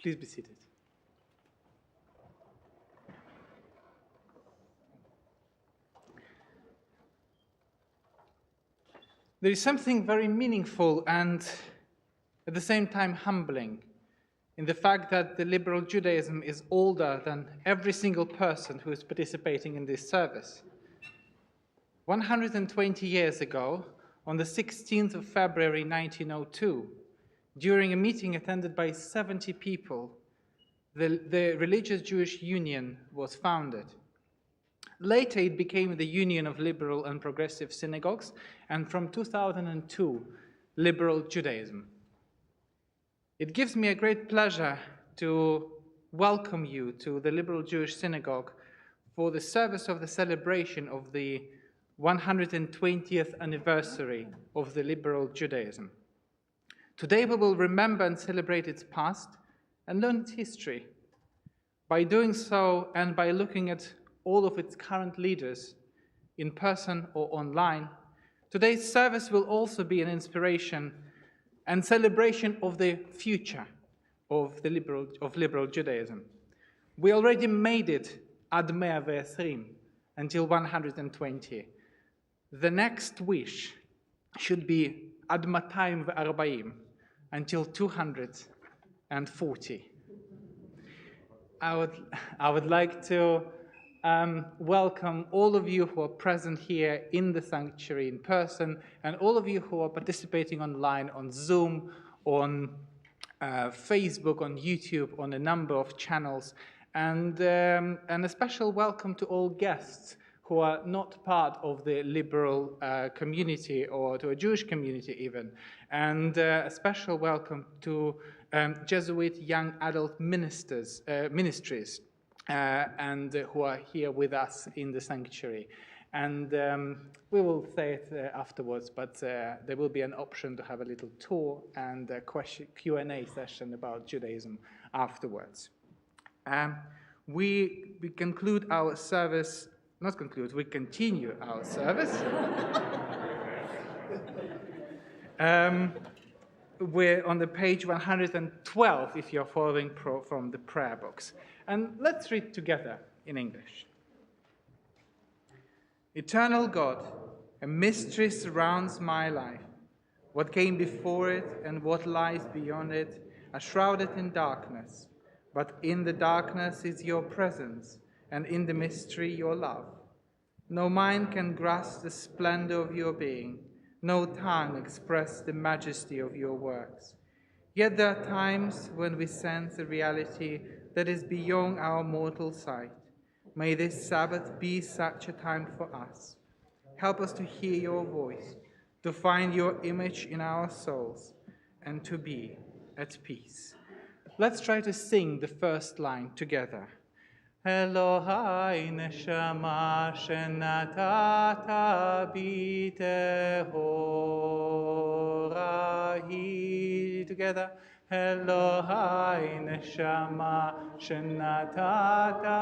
Please be seated. There is something very meaningful and at the same time humbling in the fact that the Liberal Judaism is older than every single person who is participating in this service. 120 years ago, on the 16th of February 1902, during a meeting attended by 70 people, the Religious Jewish Union was founded. Later, it became the Union of Liberal and Progressive Synagogues, and from 2002, Liberal Judaism. It gives me a great pleasure to welcome you to the Liberal Jewish Synagogue for the service of the celebration of the 120th anniversary of the Liberal Judaism. Today, we will remember and celebrate its past and learn its history. By doing so, and by looking at all of its current leaders, in person or online, today's service will also be an inspiration and celebration of the future of Liberal Judaism. We already made it ad 120, until 120. The next wish should be ad 240, until 240. I would like to welcome all of you who are present here in the sanctuary in person, and all of you who are participating online on Zoom, on Facebook, on YouTube, on a number of channels, and a special welcome to all guests who are not part of the liberal community or to a Jewish community even, and a special welcome to Jesuit young adult ministries and who are here with us in the sanctuary. And we will say it afterwards, but there will be an option to have a little tour and a Q&A session about Judaism afterwards. We conclude our service, not conclude, we continue our service. We're on the page 112 if you're following from the prayer books. And let's read together in English. Eternal God, a mystery surrounds my life. What came before it and what lies beyond it are shrouded in darkness. But in the darkness is your presence, and in the mystery your love. No mind can grasp the splendor of your being, no tongue express the majesty of your works. Yet there are times when we sense a reality that is beyond our mortal sight. May this Sabbath be such a time for us. Help us to hear your voice, to find your image in our souls, and to be at peace. Let's try to sing the first line together. Elohai neshama shenatata bi tehorahi. Together. Elohai neshama shenatata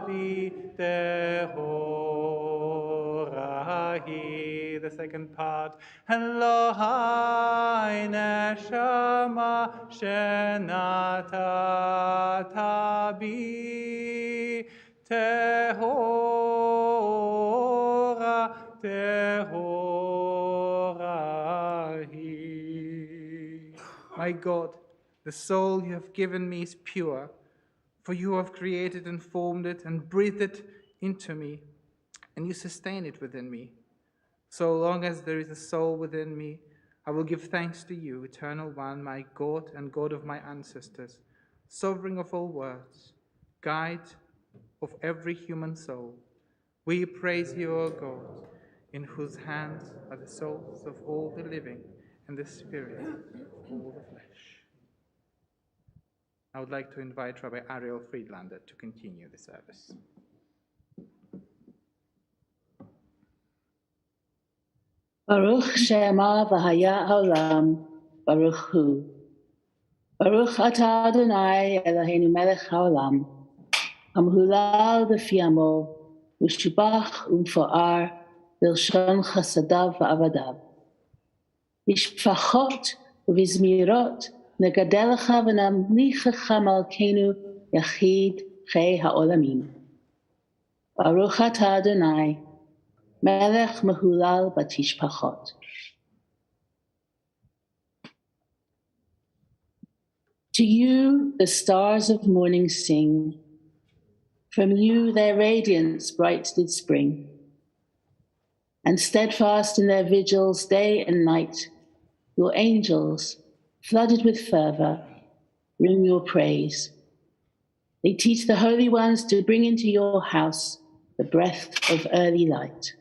bi tehorahi. The second part. Elohai neshama shenatata bi tehorahi. My God, the soul you have given me is pure, for you have created and formed it and breathed it into me, and you sustain it within me. So long as there is a soul within me, I will give thanks to you, Eternal One, my God and God of my ancestors, sovereign of all worlds, guide of every human soul. We praise you, O God, in whose hands are the souls of all the living and the spirit of all the flesh. I would like to invite Rabbi Ariel Friedlander to continue the service. Baruch Shema v'haya haolam, Baruch Hu. Baruch atah Adonai Eloheinu melech haolam, hamhulal b'fi amo, u'shubach u'mfo'ar b'lshon chasadav v'avadav. Bishfachot u'vizmirot נגדלך ונמליכך מלכנו יחיד חי העולמים. ברוך אתה אדוני, מלך מהולל בתשפחות. To you the stars of morning sing, from you their radiance bright did spring, and steadfast in their vigils day and night, your angels, flooded with fervor, ring your praise. They teach the holy ones to bring into your house the breath of early light.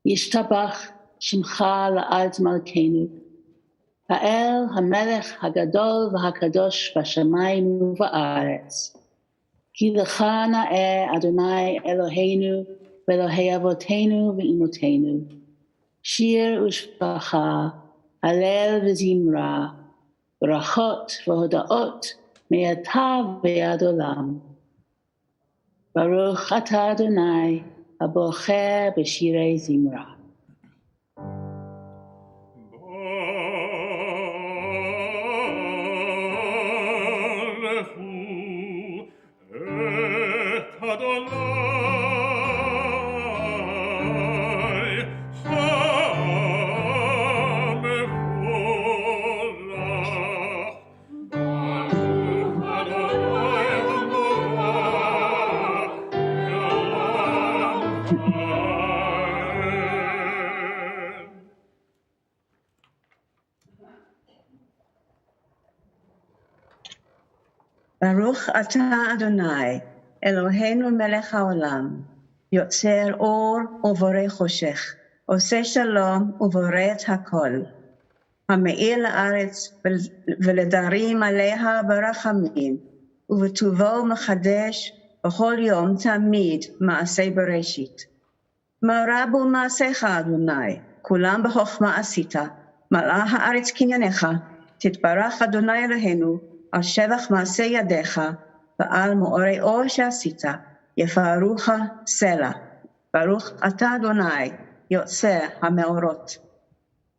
ישתבח שמך לעד מלכנו, האל המלך הגדול והקדוש בשמיים ובארץ. כי לך נאה אדוני אלוהינו ואלוהי אבותינו ואמותינו, שיר ושבחה, הלל וזמרה, ברכות והודאות מעתה ועד עולם. ברוך אתה אדוני, הבוחר בשירי זמרה. ברוך אתה אדוני, אלוהינו מלך העולם, יוצר אור ובורא חושך, עושה שלום ובורא את הכל, המאיר לארץ ולדרים עליה ברחמים, ובטובו מחדש בכל יום תמיד מעשה בראשית. מה רבו מעשיך אדוני, כולם בחוכמה עשית, מלאה הארץ קנייניך, תתברך אדוני אלוהינו, על שבח מעשה ידיך, ועל מאורי אור שעשית, יפארוך סלע. ברוך אתה אדוני, יוצר המאורות.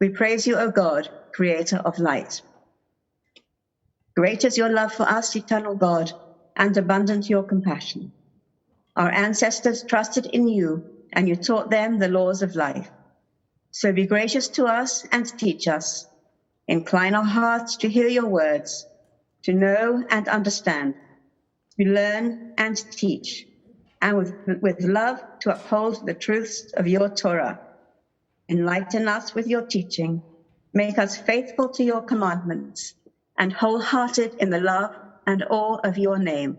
We praise you, O God, creator of light. Great is your love for us, eternal God, and abundant your compassion. Our ancestors trusted in you, and you taught them the laws of life. So be gracious to us and teach us. Incline our hearts to hear your words, to know and understand, to learn and teach, and with love to uphold the truths of your Torah. Enlighten us with your teaching, make us faithful to your commandments, and wholehearted in the love and awe of your name.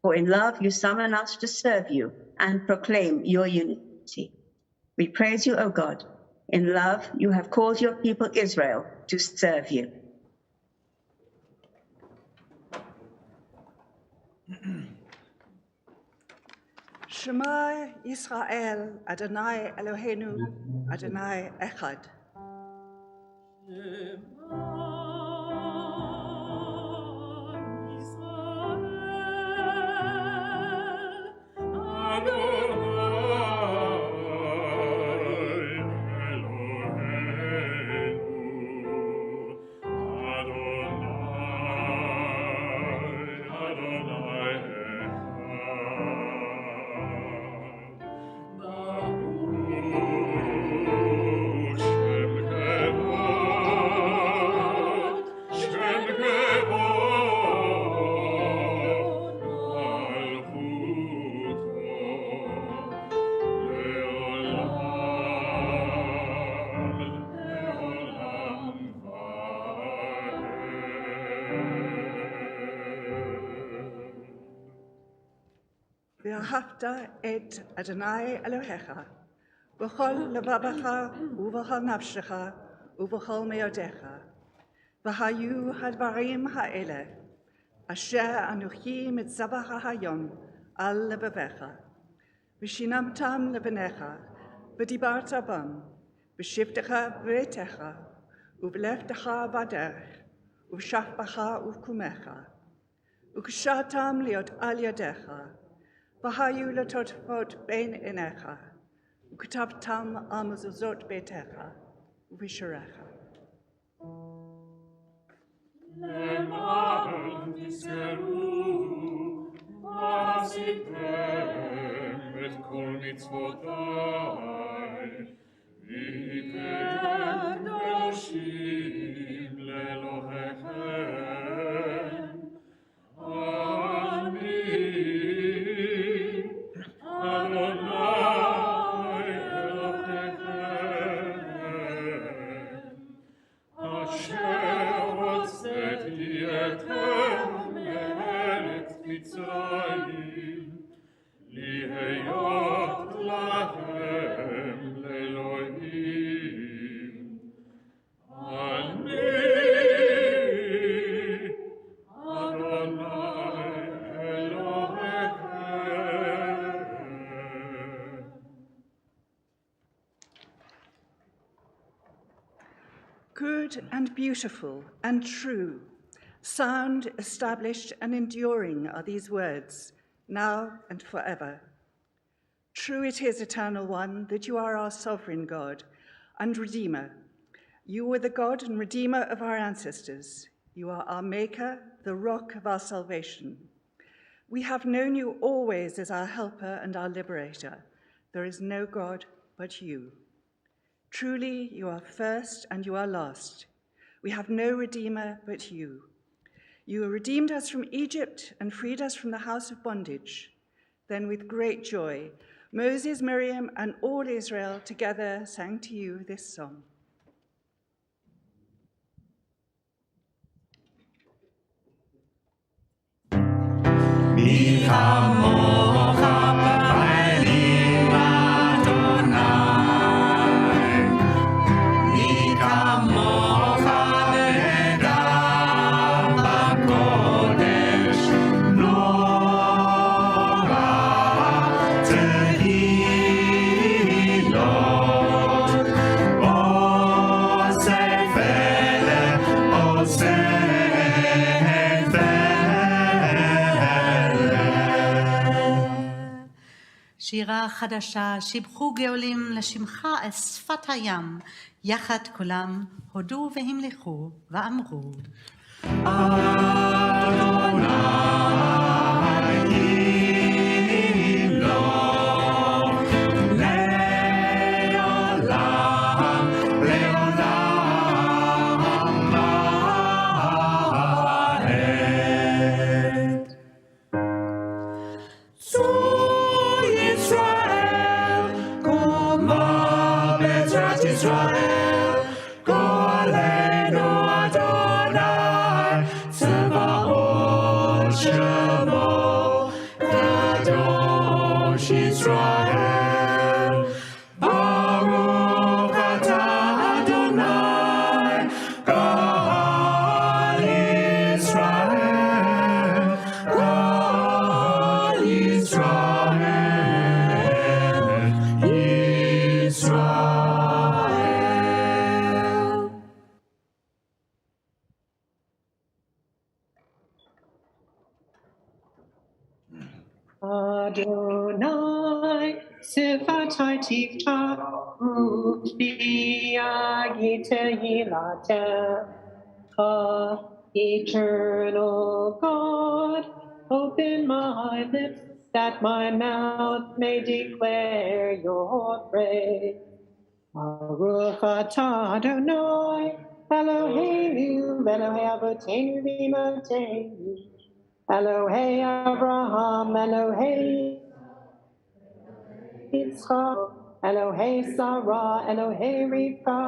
For in love you summon us to serve you and proclaim your unity. We praise you, O God. In love you have called your people Israel to serve you. Shema Yisrael, Adonai Eloheinu, Adonai Echad. ואהבת את אדוני אלוהיך בכל לבבך ובכל נפשך ובכל מאודיך. והיו הדברים האלה אשר אנוכי מצווך היום על לבביך, ושיננתם לבניך, ודיברת בם, בשבתך בביתך, ובלכתך בדרך, ובשכבך ובקומך, וקשרתם להיות על ידיך, והיו לטוטפות בין עיניך, וכתבתם על מזוזות ביתך ובשעריך. למען תזכרו ועשיתם את כל מצוותיי, והייתם קדושים לאלוהיכם. אני אדוני אלוהיכם, אשר הוצאתי אתכם מארץ מצרים, להיות לכם לאלוהים. אני אדוני אלוהיכם. Good and beautiful and true, sound, established and enduring are these words, now and forever. True it is, Eternal One, that you are our sovereign God and Redeemer. You are the God and Redeemer of our ancestors. You are our Maker, the rock of our salvation. We have known you always as our helper and our liberator. There is no God but you. Truly, you are first and you are last. We have no Redeemer but you. You redeemed us from Egypt and freed us from the house of bondage. Then with great joy, Moses, Miriam, and all Israel together sang to you this song. שירה חדשה, שיבחו גאולים לשמך על שפת הים, יחד כולם הודו והמליכו ואמרו. Adonai, Sifatai Tifta, Ufiagite Hilata, Eternal God, open my lips that my mouth may declare your praise. Baruch atah Adonai, Eloheinu, Elohei Avotenu v'Imotenu, Elohei Abraham, Elohei Yitzchak, Elohei Sarah, Elohei Rivka,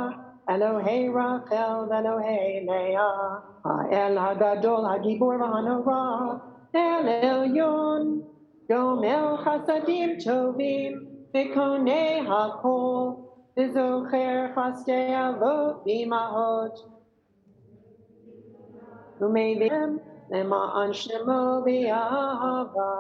Elohei Rachel, Elohei Leah, El Hagadol, Hagibor v'Hanora, El Elyon, Gomel Chasadim Tovim, V'konei Hakol, V'zocher Chasdei Avot V'imahot, U'meidim Lema'an Shemo V'Ahava,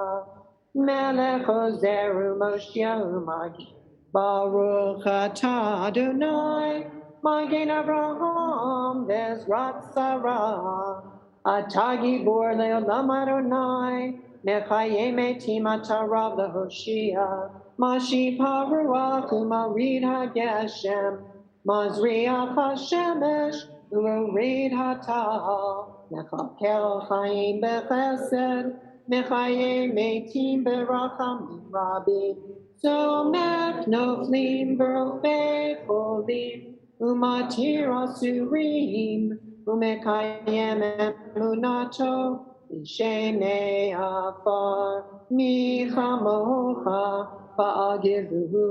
Melech Ozer Moshe Umagi, Baruch Atah Adonai, Magen Avraham, Bezrat Sarah, Atah Gibor Leolam Adonai, Mechayeh Metim Atah Rav Lehoshia, Mashi Paruach Umarid HaGeshem, Mazriach HaShemesh, Umarid HaTahal, Mechakel Chaim Bechesed, Mechayeh Metim Berachamim Rabbi, Somech Noflim Berofei Cholim, Umatir Asurim, Umekayem Emunato, Ishenei Afar, Michamocha, Ba'agivuhu,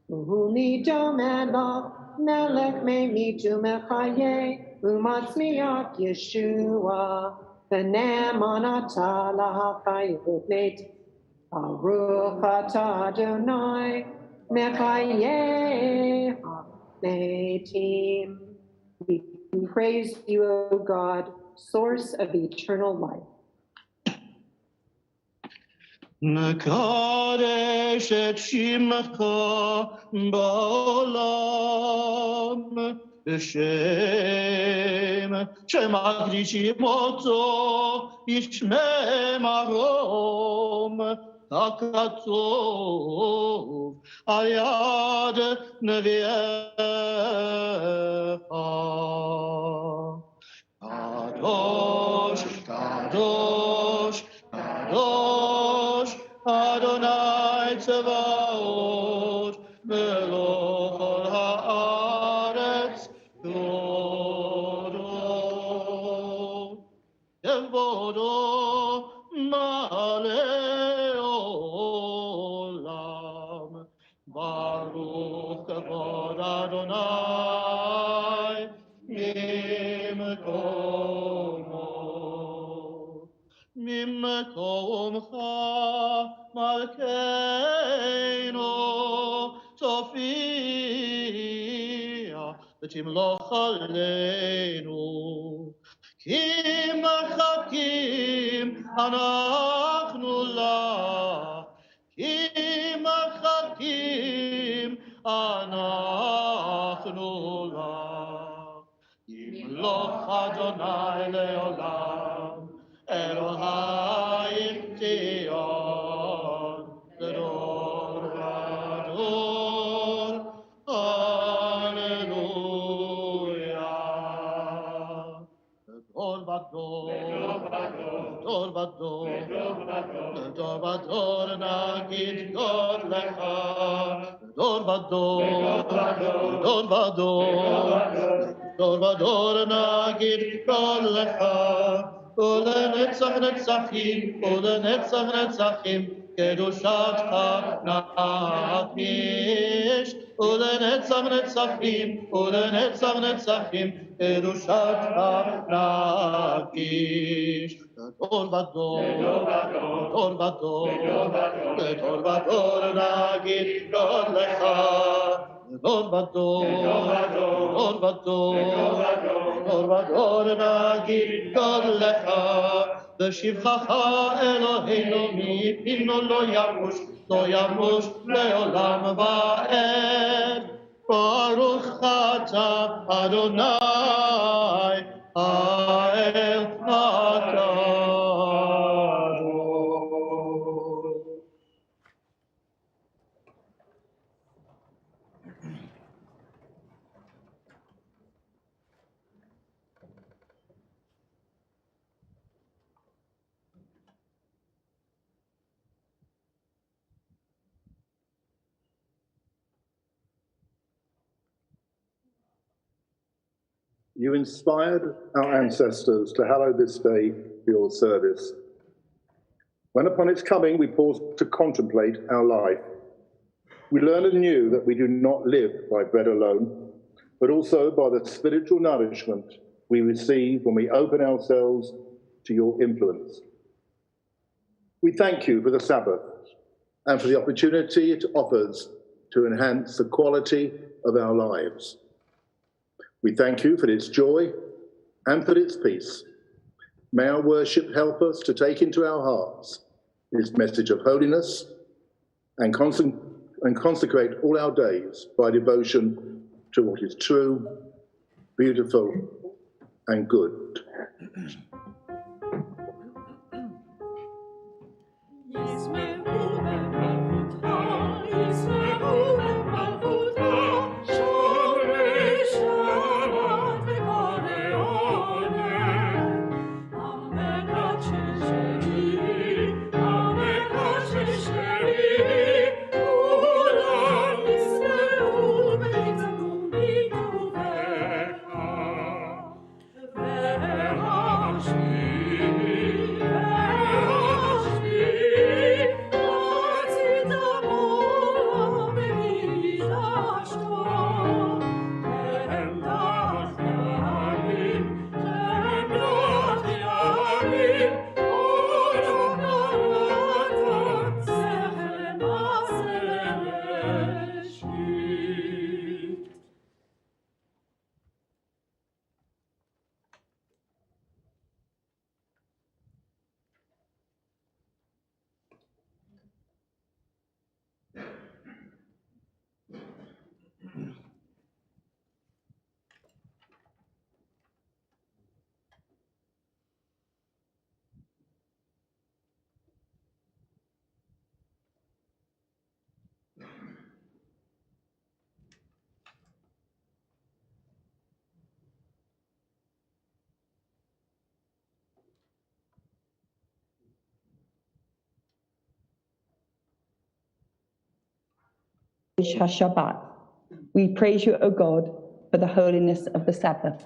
Uhumi Domelach, Melech Memitu Mechaye, Umatzliach Yeshua, V'ne'emanata lahachayut met, Baruch atah Adonai, Mechayeh ha'metim. We praise you, O God, source of eternal life. Mekadesh et shimcha ba'olam b'shem shemagdishim oto yishmeh marom hakatov al yad nevi'echa. Kadosh, Kadosh, Kadosh, Adonai Tzevaot, Meloch kol haaretz kvodo. Kvodo malei olam. Baruch kavod Adonai, ממקומך מלכנו תופיע ותמלוך עלינו כי מחכים אנחנו לך כי מחכים אנחנו לך ימלוך אדוני לעולם אלוהים ציון לדור ודור הללויה לדור ודור לדור ודור לדור ודור נגיד גודלך לדור ודור לדור ודור לדור ודור נגיד גודלך ולנצח נצחים, ולנצח נצחים, קדושתך נקדיש. ולנצח נצחים, ולנצח נצחים, קדושתך נקדיש. לדור ודור, לדור ודור, לדור ודור נגיד גודלך. לדור ודור, לדור ודור, לדור ודור נגיד גודלך. בשבחך אלוהינו מפינו לא ימוש, לא ימוש לעולם ועד. ברוך אתה אדוני האל הקדוש. You inspired our ancestors to hallow this day for your service. When upon its coming we pause to contemplate our life, we learn anew that we do not live by bread alone, but also by the spiritual nourishment we receive when we open ourselves to your influence. We thank you for the Sabbath and for the opportunity it offers to enhance the quality of our lives. We thank you for its joy and for its peace. May our worship help us to take into our hearts this message of holiness and consecrate all our days by devotion to what is true, beautiful, and good. Shabbat. We praise you, O God, for the holiness of the Sabbath.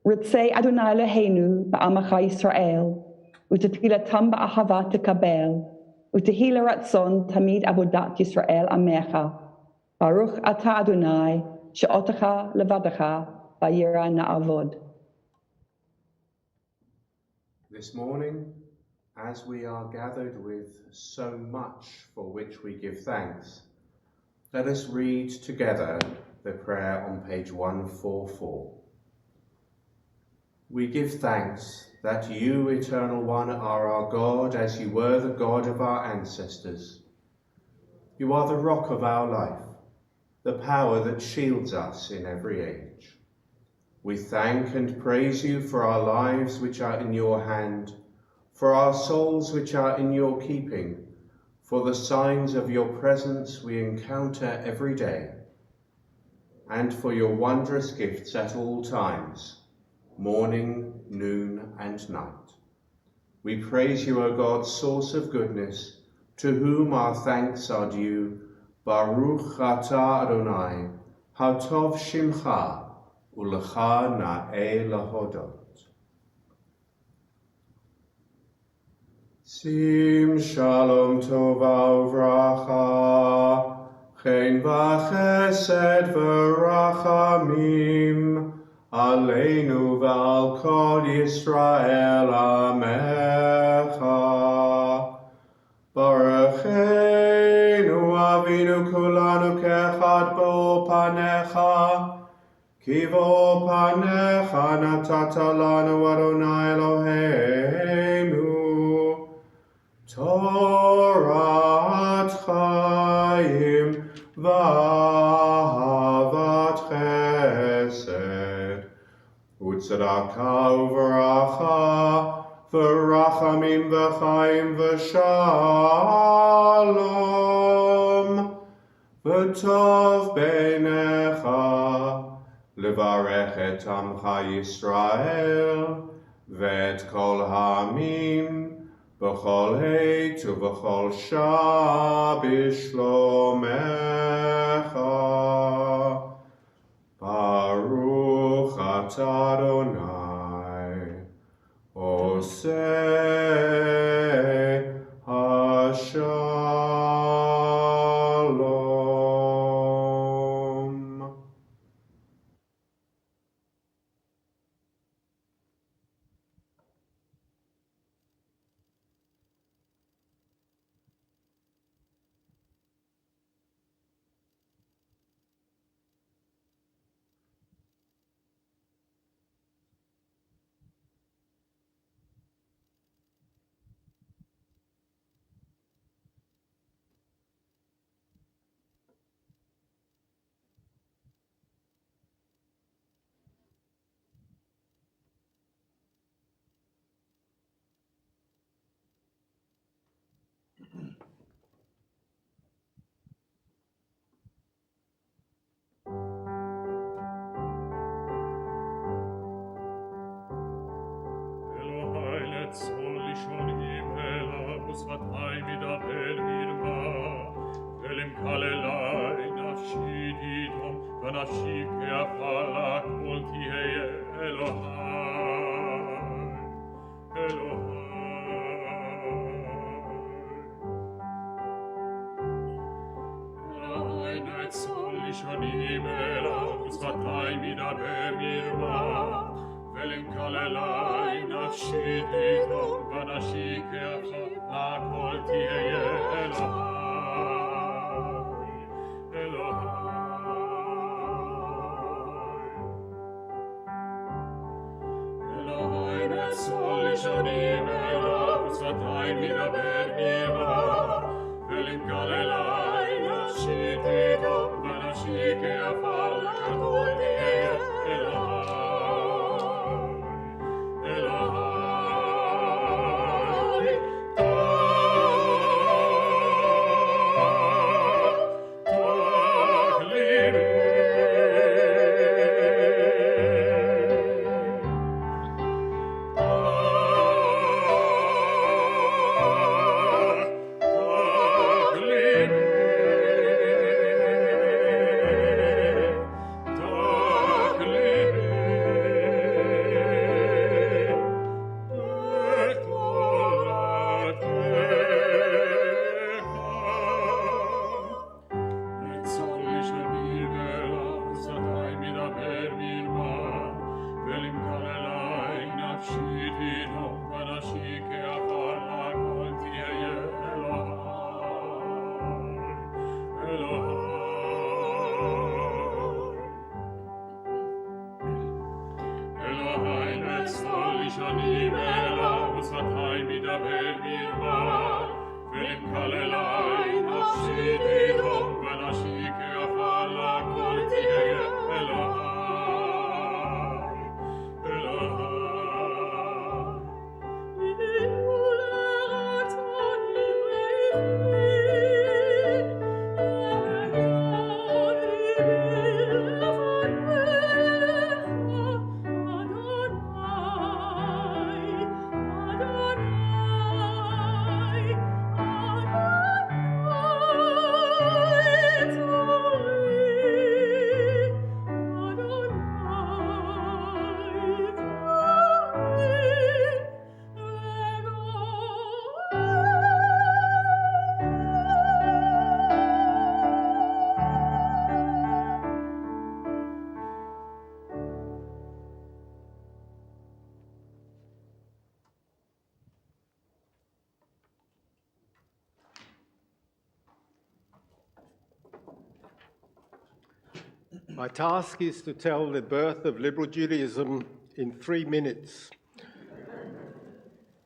Ritzei Adonai Eloheinu ba'amacha Yisrael, u'tefilatam ba'ahavat tekabel, u'tehila ratzon tamid avodat Yisrael amecha. Baruch ata Adonai, she'otecha levadecha vayira na'avod. This morning, as we are gathered with so much for which we give thanks, let us read together the prayer on page 144. We give thanks that you, Eternal One, are our God as you were the God of our ancestors. You are the rock of our life, the power that shields us in every age. We thank and praise you for our lives which are in your hand, for our souls which are in your keeping, for the signs of your presence we encounter every day, and for your wondrous gifts at all times, morning, noon, and night. We praise you, O God, source of goodness, to whom our thanks are due. Baruch atah Adonai, hatov shimcha, ulecha na'eh lahodot. Sim shalom tova uvracha, chen v'chesed v'rachamim, aleinu v'al kol Yisrael amecha. Barucheinu avinu kulanu kechad bo panecha, ki bo panecha natata lanu Adonai Eloheinu. Torat Chaim v'ahavat chesed u'tzedaka uvracha v'rachamim v'chaim v'shalom v'tov beinecha levarech et amcha Yisrael v'et kol ha'amim b'chol heit u'b'chol shah b'shlomecha. Baruch Shabbat Adonai, Oseh HaShalom. My task is to tell the birth of Liberal Judaism in 3 minutes.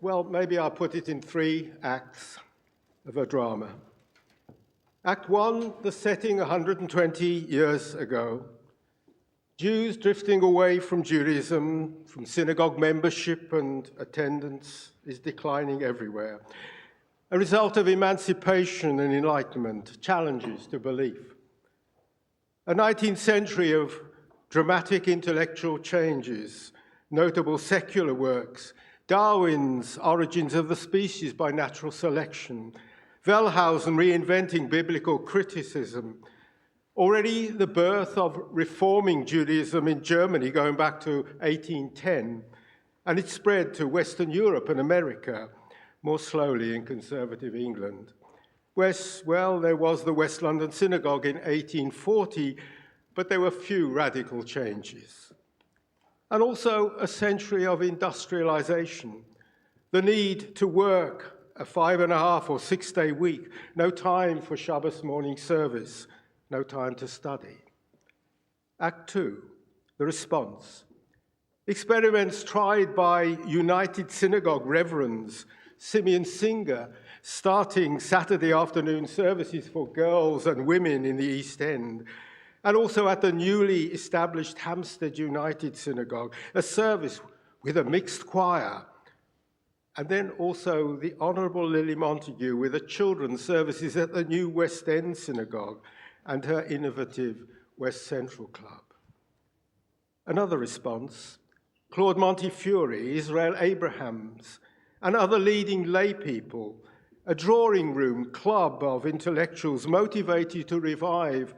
Well, maybe I'll put it in 3 acts of a drama. Act 1, the setting 120 years ago. Jews drifting away from Judaism, from synagogue membership and attendance, is declining everywhere. A result of emancipation and enlightenment, challenges to belief. A 19th century of dramatic intellectual changes, notable secular works, Darwin's Origins of the Species by Natural Selection, Wellhausen reinventing biblical criticism, Already the birth of reforming Judaism in Germany going back to 1810, and it spread to Western Europe and America more slowly in conservative England. Well, there was the West London Synagogue in 1840, but there were few radical changes. And also a century of industrialization, the need to work a 5.5 or 6 day week, no time for Shabbos morning service, no time to study. Act 2, the response. Experiments tried by United Synagogue Reverends, Simeon Singer, starting Saturday afternoon services for girls and women in the East End, and also at the newly established Hampstead United Synagogue, a service with a mixed choir. And then also the Honourable Lily Montague with the children's services at the new West End Synagogue and her innovative West Central Club. Another response, Claude Montefiore, Israel Abrahams, and other leading lay people, a drawing room club of intellectuals motivated to revive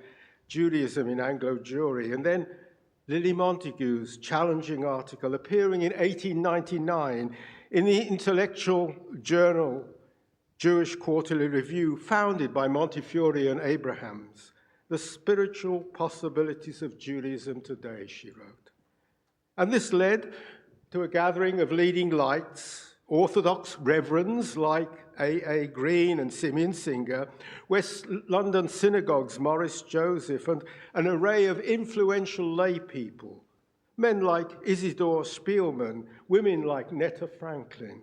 Judaism in Anglo-Jewry, and then Lily Montague's challenging article appearing in 1899 in the intellectual journal Jewish Quarterly Review, founded by Montefiore and Abrahams, The Spiritual Possibilities of Judaism Today, she wrote. And this led to a gathering of leading lights, Orthodox reverends like A.A. Green and Simeon Singer, West London Synagogue's Maurice Joseph, and an array of influential lay people, men like Isidore Spielman, women like Netta Franklin.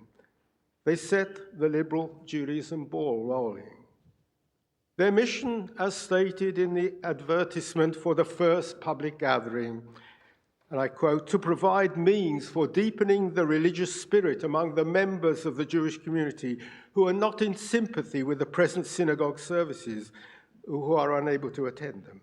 They set the Liberal Judaism ball rolling. Their mission, as stated in the advertisement for the first public gathering, and I quote, to provide means for deepening the religious spirit among the members of the Jewish community who are not in sympathy with the present synagogue services, who are unable to attend them.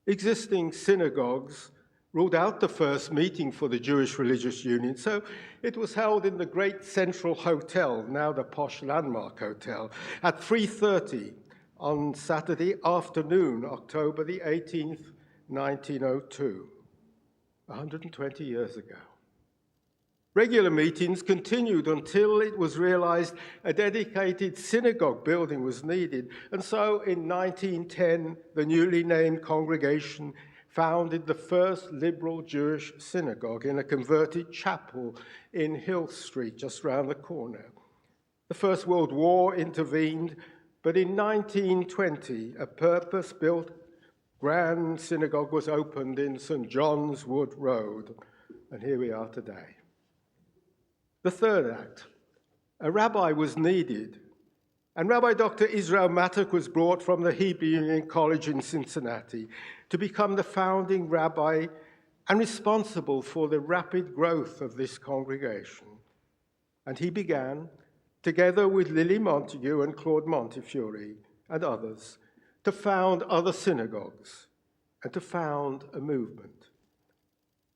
Existing synagogues ruled out the first meeting for the Jewish Religious Union, so it was held in the Great Central Hotel, now the posh Landmark Hotel, at 3:30 on Saturday afternoon, October the 18th, 1902, 120 years ago. Regular meetings continued until it was realized a dedicated synagogue building was needed, and so in 1910, the newly named congregation founded the first liberal Jewish synagogue in a converted chapel in Hill Street, just round the corner. The First World War intervened, but in 1920, a purpose-built grand synagogue was opened in St. John's Wood Road, and here we are today. The third act, a rabbi was needed, and Rabbi Dr. Israel Mattock was brought from the Hebrew Union College in Cincinnati to become the founding rabbi and responsible for the rapid growth of this congregation. And he began, together with Lily Montague and Claude Montefiore and others, to found other synagogues and to found a movement.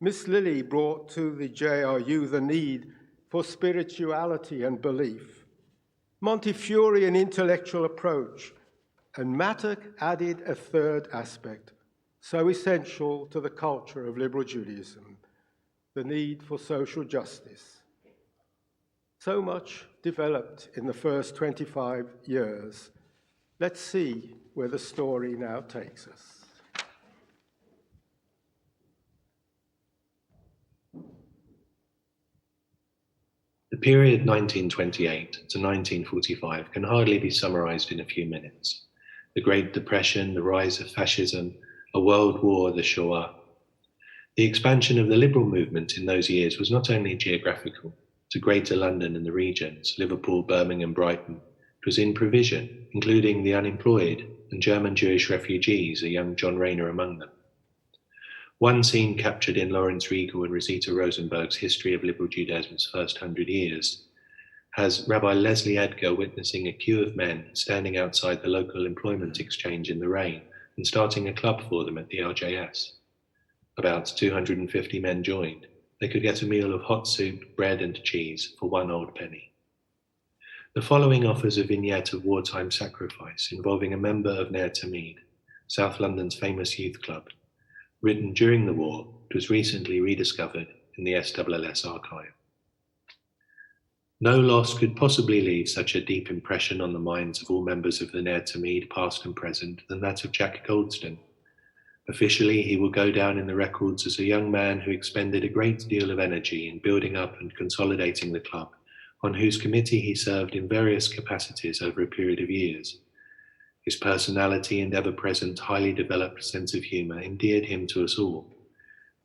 Miss Lily brought to the JRU the need for spirituality and belief, Montefiore an intellectual approach, and Mattock added a third aspect, so essential to the culture of liberal Judaism, the need for social justice. So much developed in the first 25 years. Let's see where the story now takes us. The period 1928 to 1945 can hardly be summarized in a few minutes. The Great Depression, the rise of fascism, a world war, the Shoah. The expansion of the liberal movement in those years was not only geographical, to Greater London and the regions, Liverpool, Birmingham, Brighton. It was in provision, including the unemployed and German Jewish refugees, a young John Rayner among them. One scene captured in Lawrence Riegel and Rosita Rosenberg's History of Liberal Judaism's First 100 Years has Rabbi Leslie Edgar witnessing a queue of men standing outside the local employment exchange in the rain and starting a club for them at the LJS. About 250 men joined. They could get a meal of hot soup, bread and cheese for 1 old penny. The following offers a vignette of wartime sacrifice involving a member of Ner Tamid, South London's famous youth club. Written during the war, it was recently rediscovered in the SLLS archive. No loss could possibly leave such a deep impression on the minds of all members of the Ner Tamid, past and present, than that of Jack Goldston. Officially, he will go down in the records as a young man who expended a great deal of energy in building up and consolidating the club, on whose committee he served in various capacities over a period of years. His personality and ever-present, highly developed sense of humour endeared him to us all.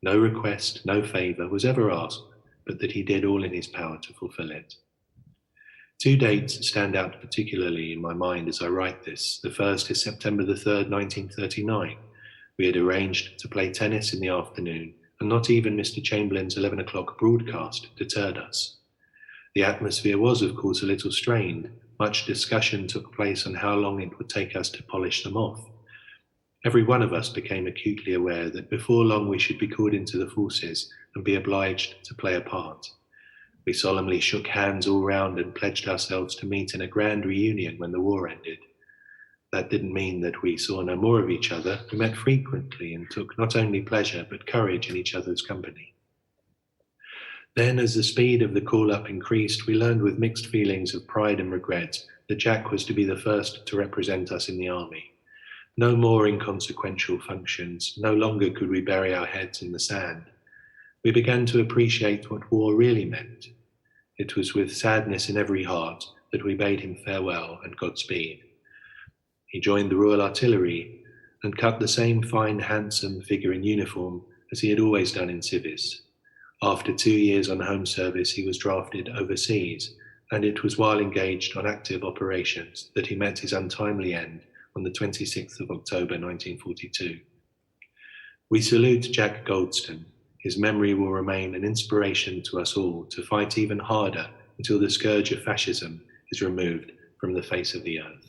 No request, no favour was ever asked, but that he did all in his power to fulfil it. 2 dates stand out particularly in my mind as I write this. The first is September the 3rd, 1939. We had arranged to play tennis in the afternoon, and not even Mr. Chamberlain's 11 o'clock broadcast deterred us. The atmosphere was, of course, a little strained. Much discussion took place on how long it would take us to polish them off. Every one of us became acutely aware that before long we should be called into the forces and be obliged to play a part. We solemnly shook hands all round and pledged ourselves to meet in a grand reunion when the war ended. That didn't mean that we saw no more of each other. We met frequently and took not only pleasure but courage in each other's company. Then, as the speed of the call-up increased, we learned with mixed feelings of pride and regret that Jack was to be the first to represent us in the army. No more inconsequential functions, no longer could we bury our heads in the sand. We began to appreciate what war really meant. It was with sadness in every heart that we bade him farewell and Godspeed. He joined the Royal Artillery and cut the same fine, handsome figure in uniform as he had always done in civis. After 2 years on home service, he was drafted overseas, and it was while engaged on active operations that he met his untimely end on the 26th of October 1942. We salute Jack Goldston. His memory will remain an inspiration to us all to fight even harder until the scourge of fascism is removed from the face of the earth.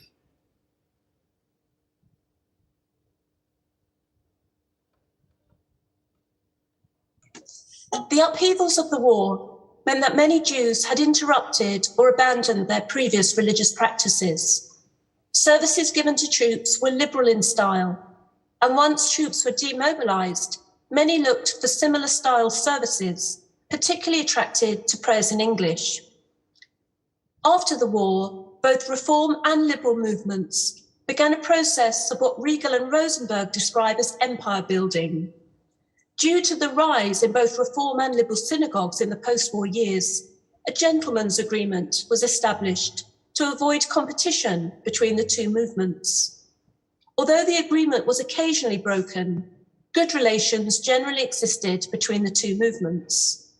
The upheavals of the war meant that many Jews had interrupted or abandoned their previous religious practices. Services given to troops were liberal in style, and once troops were demobilized, many looked for similar style services, particularly attracted to prayers in English. After the war, both Reform and Liberal movements began a process of what Riegel and Rosenberg describe as empire building. Due to the rise in both Reform and Liberal synagogues in the post-war years, a gentleman's agreement was established to avoid competition between the two movements. Although the agreement was occasionally broken, good relations generally existed between the two movements.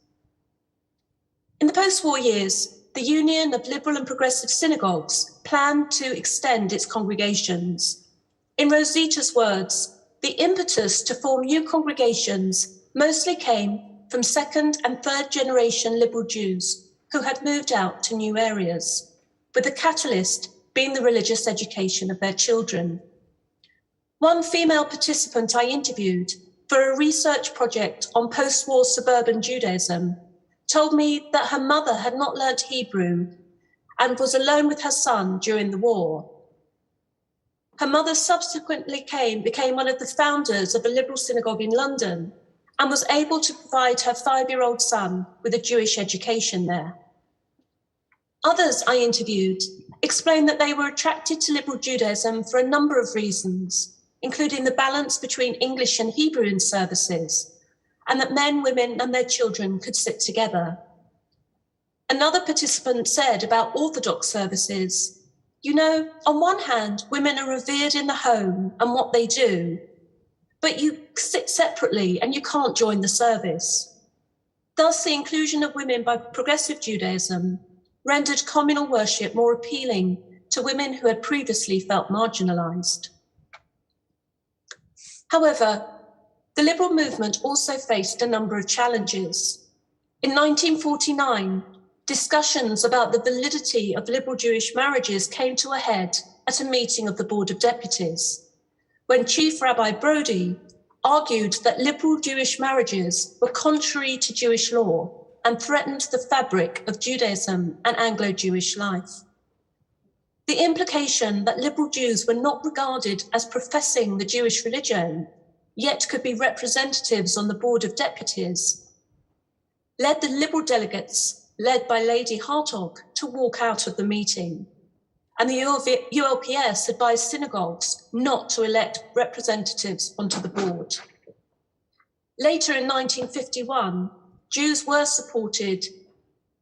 In the post-war years, the Union of Liberal and Progressive Synagogues planned to extend its congregations. In Rosita's words, the impetus to form new congregations mostly came from second and third generation liberal Jews who had moved out to new areas, with the catalyst being the religious education of their children. One female participant I interviewed for a research project on post-war suburban Judaism told me that her mother had not learnt Hebrew and was alone with her son during the war. Her mother subsequently became one of the founders of a liberal synagogue in London and was able to provide her 5-year-old son with a Jewish education there. Others I interviewed explained that they were attracted to liberal Judaism for a number of reasons, including the balance between English and Hebrew in services, and that men, women, and their children could sit together. Another participant said about Orthodox services, you know, on one hand, women are revered in the home and what they do, but you sit separately and you can't join the service. Thus, the inclusion of women by progressive Judaism rendered communal worship more appealing to women who had previously felt marginalized. However, the liberal movement also faced a number of challenges. In 1949, discussions about the validity of liberal Jewish marriages came to a head at a meeting of the Board of Deputies, when Chief Rabbi Brody argued that liberal Jewish marriages were contrary to Jewish law and threatened the fabric of Judaism and Anglo-Jewish life. the implication that liberal Jews were not regarded as professing the Jewish religion, yet could be representatives on the Board of Deputies, led the Liberal delegates, led by Lady Hartog, to walk out of the meeting. And the ULPS advised synagogues not to elect representatives onto the board. Later in 1951, Jews were supported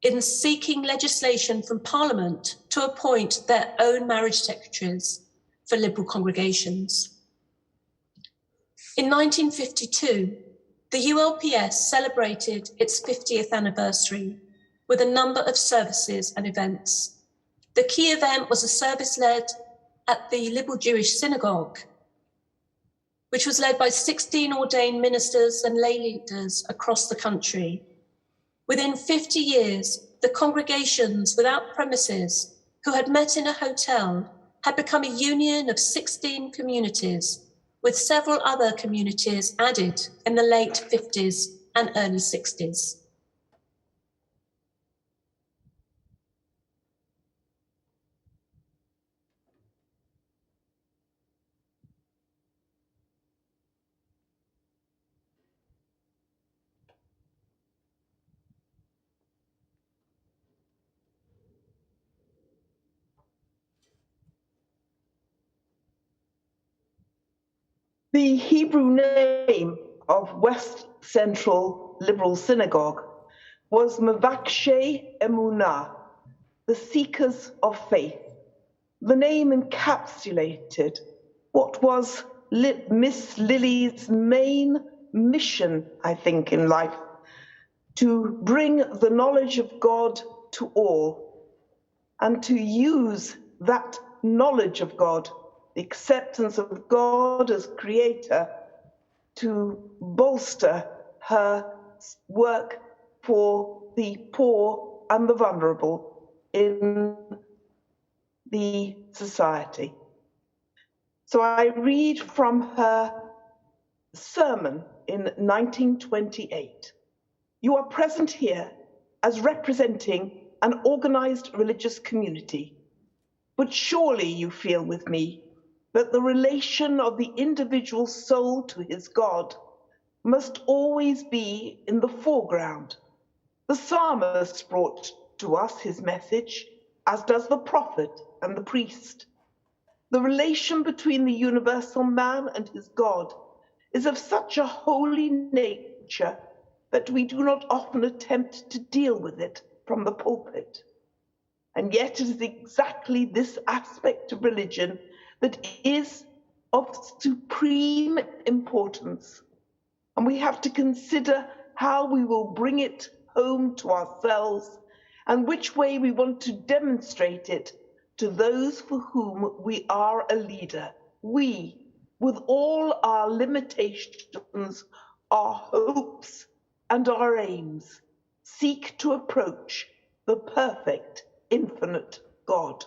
in seeking legislation from Parliament to appoint their own marriage secretaries for liberal congregations. In 1952, the ULPS celebrated its 50th anniversary with a number of services and events. The key event was a service led at the Liberal Jewish Synagogue, which was led by 16 ordained ministers and lay leaders across the country. Within 50 years, the congregations without premises who had met in a hotel had become a union of 16 communities, with several other communities added in the late 50s and early 60s. The Hebrew name of West Central Liberal Synagogue was Mavakshe Emunah, the seekers of faith. The name encapsulated what was Miss Lily's main mission, I think, in life, to bring the knowledge of God to all and to use that knowledge of God, the acceptance of God as creator, to bolster her work for the poor and the vulnerable in the society. So I read from her sermon in 1928. You are present here as representing an organized religious community, but surely you feel with me that the relation of the individual soul to his God must always be in the foreground. The psalmist brought to us his message, as does the prophet and the priest. The relation between the universal man and his God is of such a holy nature that we do not often attempt to deal with it from the pulpit. And yet it is exactly this aspect of religion that is of supreme importance. And we have to consider how we will bring it home to ourselves and which way we want to demonstrate it to those for whom we are a leader. We, with all our limitations, our hopes, and our aims, seek to approach the perfect, infinite God.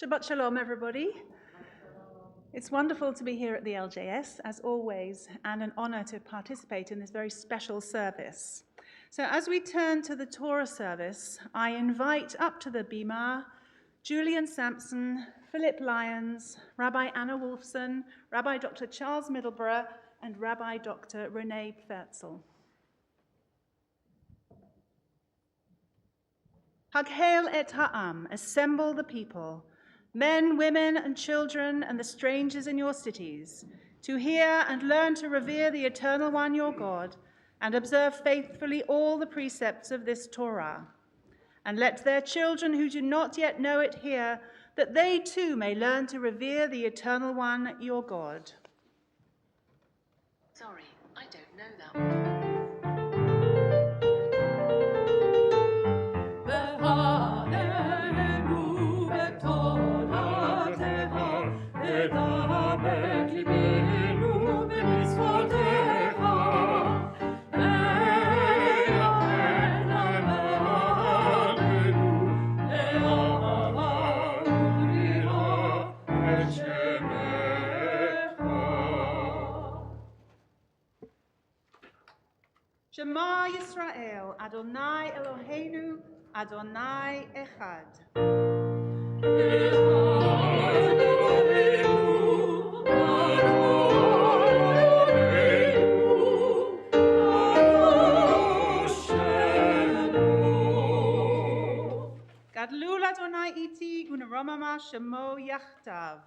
Shabbat Shalom, everybody. It's wonderful to be here at the LJS, as always, and an honor to participate in this very special service. So as we turn to the Torah service, I invite up to the Bima Julian Sampson, Philip Lyons, Rabbi Anna Wolfson, Rabbi Dr. Charles Middleborough, and Rabbi Dr. Renee Pfertzel. Haghel et ha'am, assemble the people, men, women, and children, and the strangers in your cities, to hear and learn to revere the Eternal One, your God, and observe faithfully all the precepts of this Torah. And let their children who do not yet know it hear, that they too may learn to revere the Eternal One, your God. Sorry, I don't know that one. Shema Yisrael, Adonai Eloheinu, Adonai Echad. Gadlul Adonai iti unaromama shemo yachtav.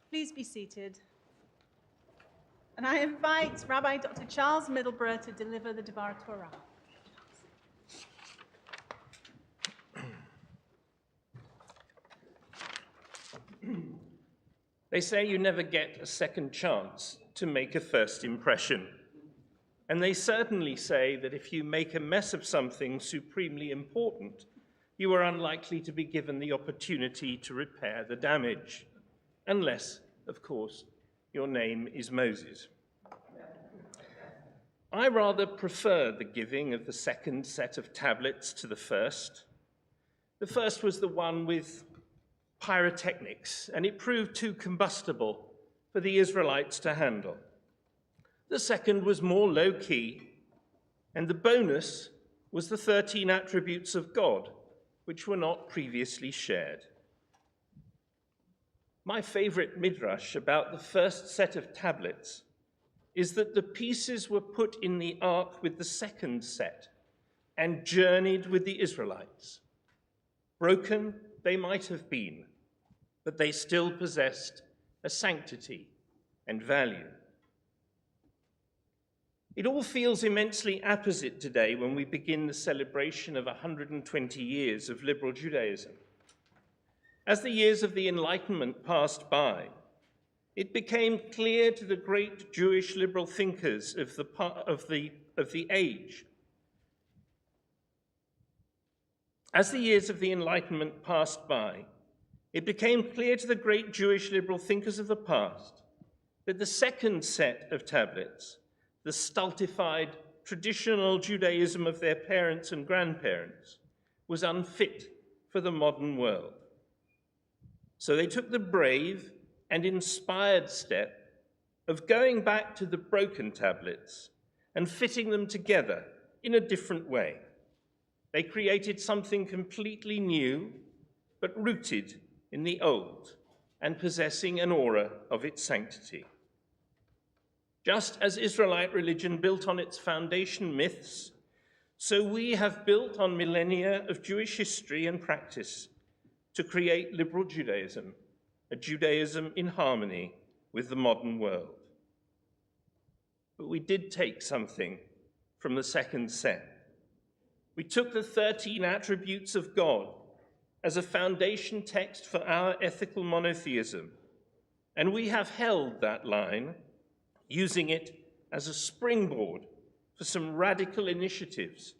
Please be seated. And I invite Rabbi Dr. Charles Middleborough to deliver the Devar Torah. They say you never get a second chance to make a first impression. And they certainly say that if you make a mess of something supremely important, you are unlikely to be given the opportunity to repair the damage. Unless, of course, your name is Moses. I rather prefer the giving of the second set of tablets to the first. The first was the one with pyrotechnics, and it proved too combustible for the Israelites to handle. The second was more low-key, and the bonus was the 13 attributes of God, which were not previously shared. My favorite midrash about the first set of tablets is that the pieces were put in the ark with the second set and journeyed with the Israelites. Broken they might have been, but they still possessed a sanctity and value. It all feels immensely apposite today when we begin the celebration of 120 years of liberal Judaism. As the years of the Enlightenment passed by, it became clear to the great Jewish liberal thinkers of the age. As the years of the Enlightenment passed by, it became clear to the great Jewish liberal thinkers of the past that the second set of tablets, the stultified traditional Judaism of their parents and grandparents, was unfit for the modern world. So they took the brave and inspired step of going back to the broken tablets and fitting them together in a different way. They created something completely new, but rooted in the old and possessing an aura of its sanctity. Just as Israelite religion built on its foundation myths, so we have built on millennia of Jewish history and practice to create liberal Judaism, a Judaism in harmony with the modern world. But we did take something from the second set. We took the 13 attributes of God as a foundation text for our ethical monotheism, and we have held that line, using it as a springboard for some radical initiatives,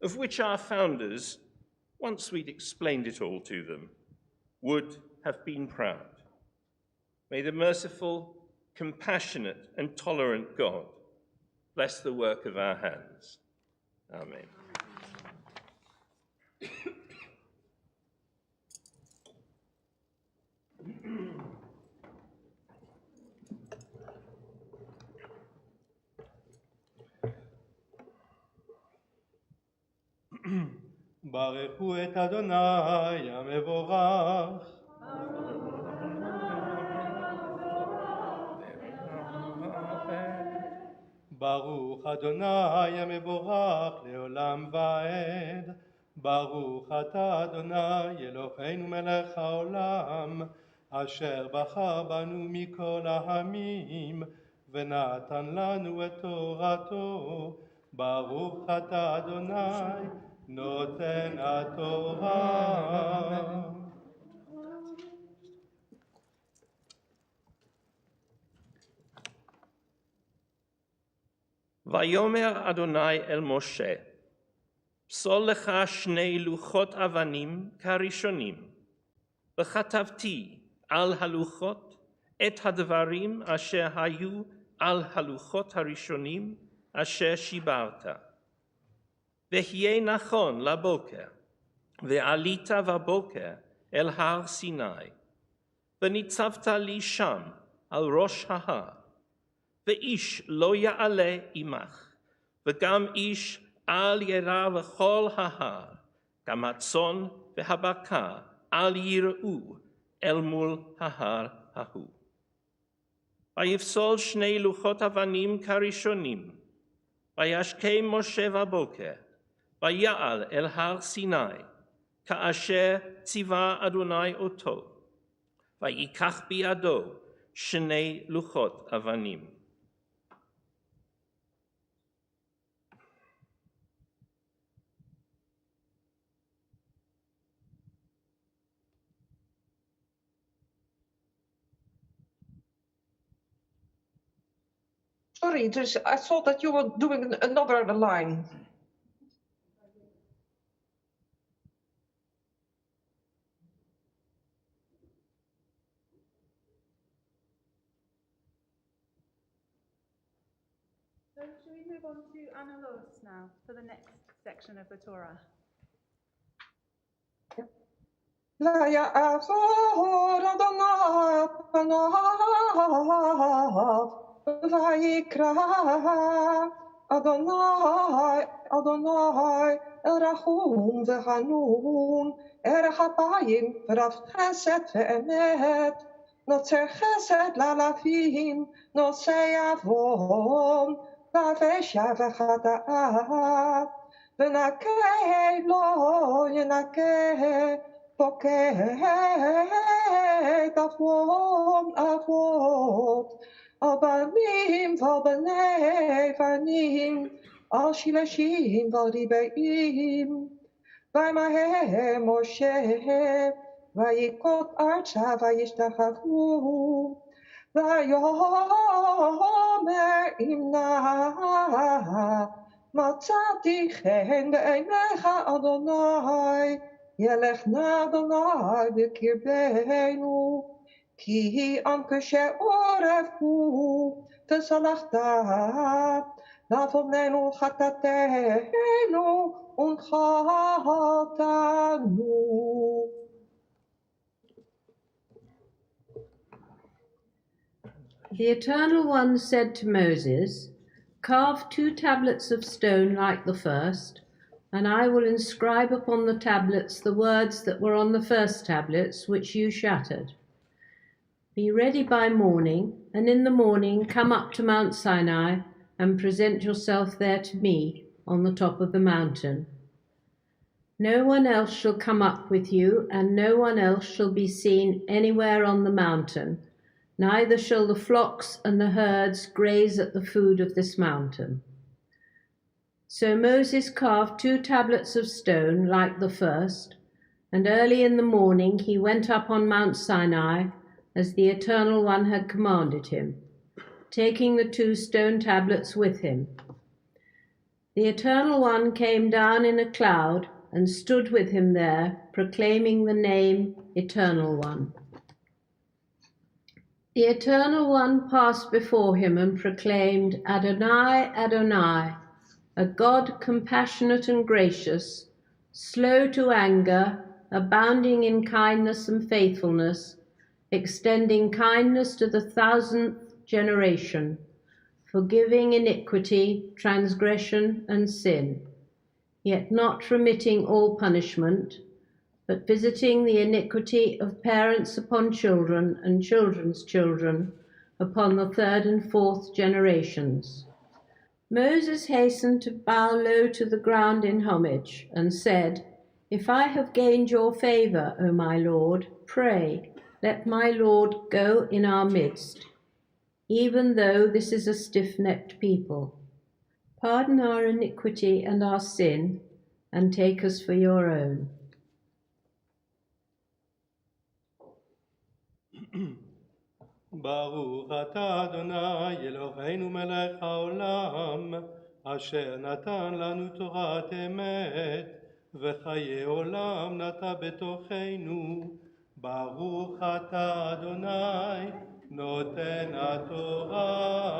of which our founders, once we'd explained it all to them, would have been proud. May the merciful, compassionate, and tolerant God bless the work of our hands. Amen. ברכו את אדוני המבורך. ברוך אדוני המבורך לעולם ועד. ברוך אתה אדוני אלוהינו מלך העולם, אשר בחר בנו מכל העמים, ונתן לנו את תורתו. ברוך אתה אדוני, נותן התורה. ויאמר אדוני אל משה, פסול לך 2 לוחות אבנים כראשונים, וכתבתי על הלוחות את הדברים אשר היו על הלוחות הראשונים אשר שיברת. והיה נכון לבוקר, ועלית בבוקר אל הר סיני, וניצבת לי שם על ראש ההר, ואיש לא יעלה עמך, וגם איש אל ירא בכל ההר, גם הצאן והבקר אל יראו אל מול ההר ההוא. ויפסול 2 לוחות אבנים כראשונים, וישכם משה בבוקר, ויעל אל הר סיני, כאשר ציווה אדוני אותו, ויקח בידו 2 לוחות אבנים. Sorry, I thought that you were doing another line. So should we move on to inaugural now for the next section of the Torah? La ya'avor Adonai panav vayikra Adonai Adonai rachum v'hanun hapayim v'rav chesed ve'emet notzer chesed la'lavim nosei avon v'avesha v'chada'ah v'nakeh lo yenakeh פוקד אבות, על בנים ועל בני בנים, על שילשים ועל ריבעים. וימהר משה, ויקוד ארצה וישתחוו, ויאמר אם נא מצאתי חן בעיניך אדוני, ילך נא אדוני בקרבנו, כי עם קשה עורף הוא, וסלחת לעווננו חטאתנו ונחלתנו. The Eternal One said to Moses, "Carve 2 tablets of stone like the first, and I will inscribe upon the tablets the words that were on the first tablets, which you shattered. Be ready by morning, and in the morning come up to Mount Sinai and present yourself there to me on the top of the mountain. No one else shall come up with you, and no one else shall be seen anywhere on the mountain, neither shall the flocks and the herds graze at the food of this mountain." So Moses carved 2 tablets of stone like the first, and early in the morning he went up on Mount Sinai as the Eternal One had commanded him, taking the 2 stone tablets with him. The Eternal One came down in a cloud and stood with him there, proclaiming the name Eternal One. The Eternal One passed before him and proclaimed, "Adonai, Adonai, a God compassionate and gracious, slow to anger, abounding in kindness and faithfulness, extending kindness to the 1000th generation, forgiving iniquity, transgression, and sin, yet not remitting all punishment, but visiting the iniquity of parents upon children and children's children upon the 3rd and 4th generations." Moses hastened to bow low to the ground in homage and said, "If I have gained your favor, O my Lord, pray, let my Lord go in our midst, even though this is a stiff-necked people. Pardon our iniquity and our sin, and take us for your own. ברוך אתה אדוני אלוהינו מלך העולם אשר נתן לנו תורת אמת וחיי עולם נטע בתוכנו. ברוך אתה אדוני נותן התורה.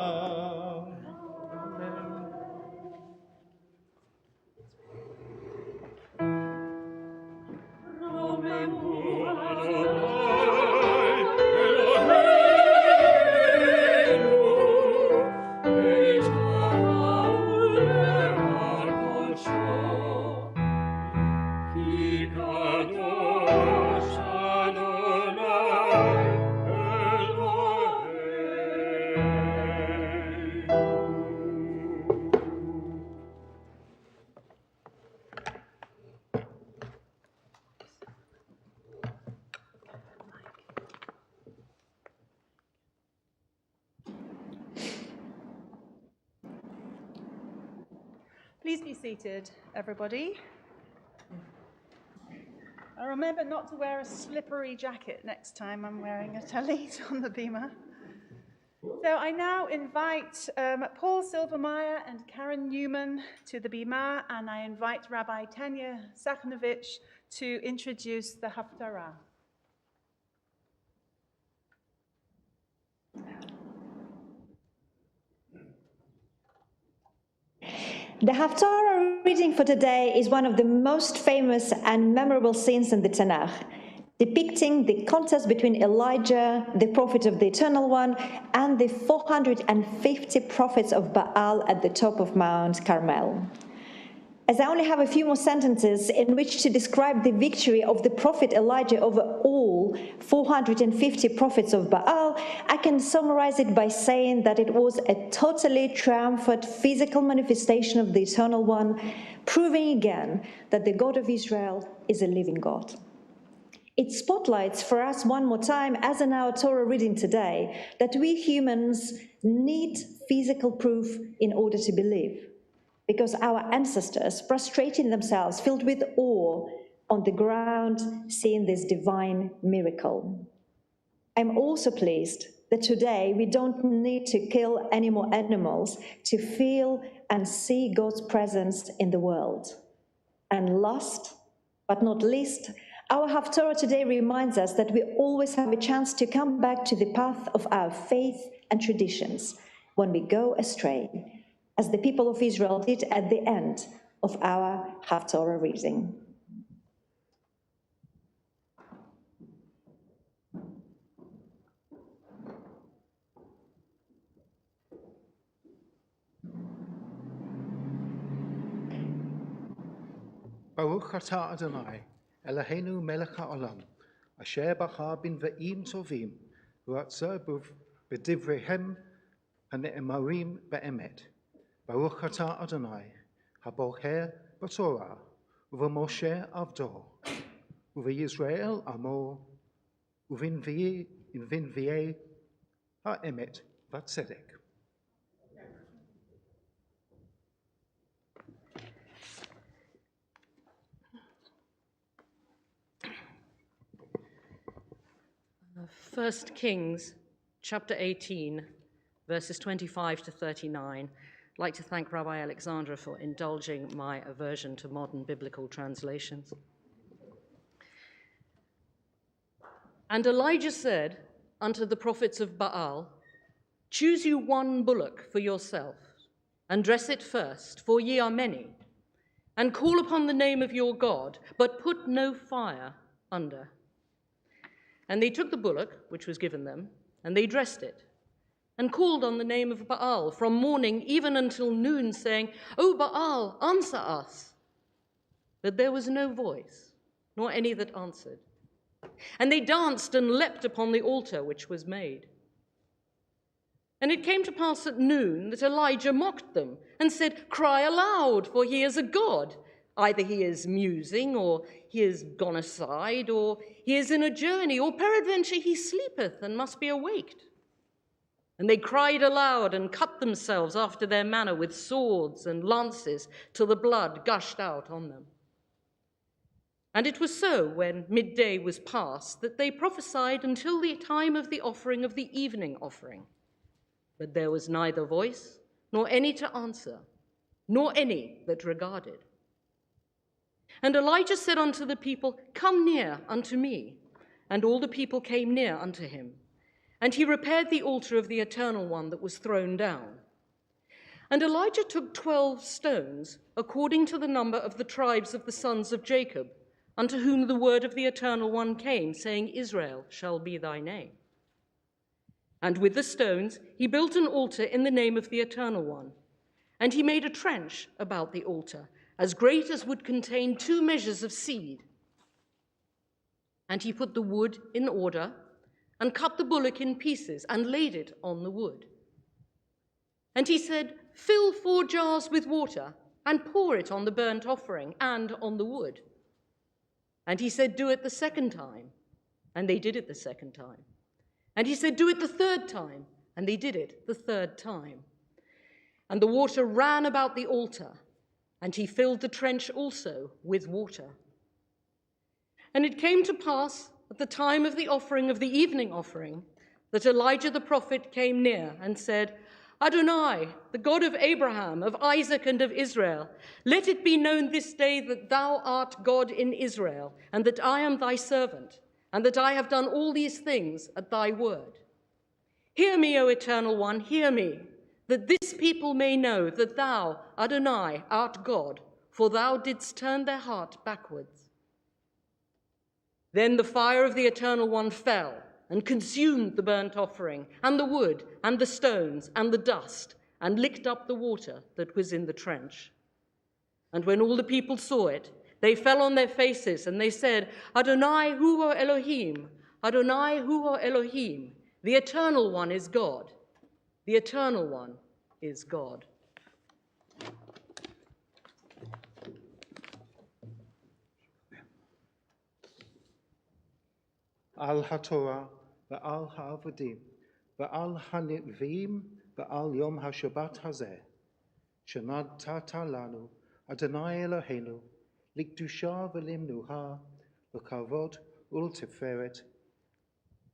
Please be seated, everybody. Remember not to wear a slippery jacket next time I'm wearing a talit on the bima. So I now invite Paul Silvermeyer and Karen Newman to the bima, and I invite Rabbi Tanya Sakhnovich to introduce the Haftarah. The Haftarah reading for today is one of the most famous and memorable scenes in the Tanakh, depicting the contest between Elijah, the prophet of the Eternal One, and the 450 prophets of Baal at the top of Mount Carmel. As I only have a few more sentences in which to describe the victory of the prophet Elijah over all 450 prophets of Baal, I can summarize it by saying that it was a totally triumphant physical manifestation of the Eternal One, proving again that the God of Israel is a living God. It spotlights for us one more time, as in our Torah reading today, that we humans need physical proof in order to believe, because our ancestors prostrated themselves, filled with awe, on the ground, seeing this divine miracle. I'm also pleased that today we don't need to kill any more animals to feel and see God's presence in the world. And last but not least, our Haftarah today reminds us that we always have a chance to come back to the path of our faith and traditions when we go astray, as the people of Israel did at the end of our Haftarah reading. Baruch atah Adonai, Eloheinu melech haolam, asher bachar b'nvi'im tovim, v'ratzah b'divreihem hane'emarim be'emet. Baruch atah Adonai, habocher b'torah, u'v'moshe avdo, u'v'Yisrael amo, u'v'nvi'ei ha'emet v'tzedek. First Kings, chapter 18, verses 25 to 39. I'd like to thank Rabbi Alexandra for indulging my aversion to modern biblical translations. And Elijah said unto the prophets of Baal, choose you one bullock for yourself, and dress it first, for ye are many, and call upon the name of your God, but put no fire under. And they took the bullock, which was given them, and they dressed it, and called on the name of Baal from morning even until noon, saying, O Baal, answer us. But there was no voice, nor any that answered. And they danced and leapt upon the altar which was made. And it came to pass at noon that Elijah mocked them, and said, Cry aloud, for he is a god. Either he is musing, or he is gone aside, or he is in a journey, or peradventure he sleepeth and must be awaked. And they cried aloud and cut themselves after their manner with swords and lances till the blood gushed out on them. And it was so, when midday was past, that they prophesied until the time of the offering of the evening offering. But there was neither voice, nor any to answer, nor any that regarded. And Elijah said unto the people, Come near unto me. And all the people came near unto him. And he repaired the altar of the Eternal One that was thrown down. And Elijah took 12 stones, according to the number of the tribes of the sons of Jacob, unto whom the word of the Eternal One came, saying, Israel shall be thy name. And with the stones he built an altar in the name of the Eternal One. And he made a trench about the altar, as great as would contain 2 measures of seed. And he put the wood in order, and cut the bullock in pieces, and laid it on the wood. And he said, Fill 4 jars with water, and pour it on the burnt offering and on the wood. And he said, Do it the second time. And they did it the second time. And he said, Do it the third time. And they did it the third time. And the water ran about the altar, and he filled the trench also with water. And it came to pass, at the time of the offering of the evening offering, that Elijah the prophet came near and said, Adonai, the God of Abraham, of Isaac, and of Israel, let it be known this day that thou art God in Israel, and that I am thy servant, and that I have done all these things at thy word. Hear me, O Eternal One, hear me, that this people may know that thou, Adonai, art God, for thou didst turn their heart backwards. Then the fire of the Eternal One fell and consumed the burnt offering, and the wood, and the stones, and the dust, and licked up the water that was in the trench. And when all the people saw it, they fell on their faces, and they said, Adonai hu Elohim, Adonai hu Elohim, the Eternal One is God. The Eternal One is God. Al HaTorah, Ve'al HaAvodim, Ve'al HaNivim, Ve'al Yom HaShabbat Hazeh, Shenad Tata Lanu, Adonai Eloheinu, Likdusha Ve'limnuha, L'Kavod Ul'Tiferet,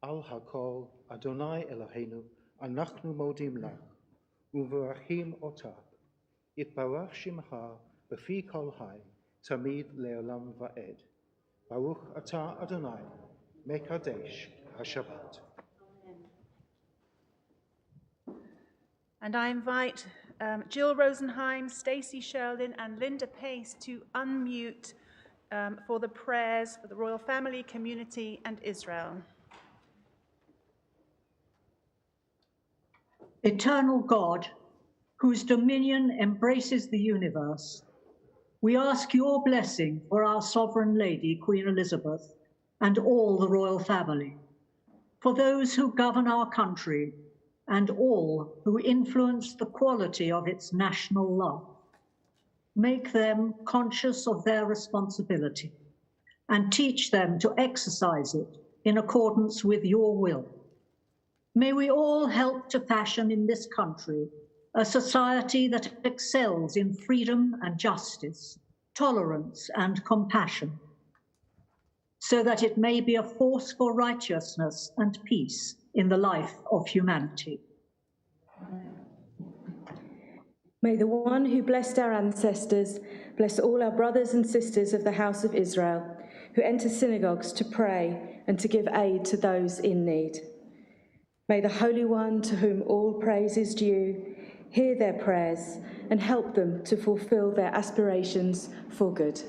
Al HaKol, Adonai Eloheinu, Anachnu Modim Lach, U'Verachim Otah, Yitbarach Shimcha, B'fi Kol Hai, Tamid Le'olam Va'ed, Baruch Atah Adonai, Mekadesh HaShabbat. And I invite Jill Rosenheim, Stacey Sherlin, and Linda Pace to unmute for the prayers for the royal family, community, and Israel. Eternal God, whose dominion embraces the universe, we ask your blessing for our sovereign lady, Queen Elizabeth, and all the royal family, for those who govern our country, and all who influence the quality of its national life. Make them conscious of their responsibility, and teach them to exercise it in accordance with your will. May we all help to fashion in this country a society that excels in freedom and justice, tolerance and compassion, so that it may be a force for righteousness and peace in the life of humanity. May the one who blessed our ancestors bless all our brothers and sisters of the house of Israel, who enter synagogues to pray and to give aid to those in need. May the Holy One, to whom all praise is due, hear their prayers and help them to fulfill their aspirations for good.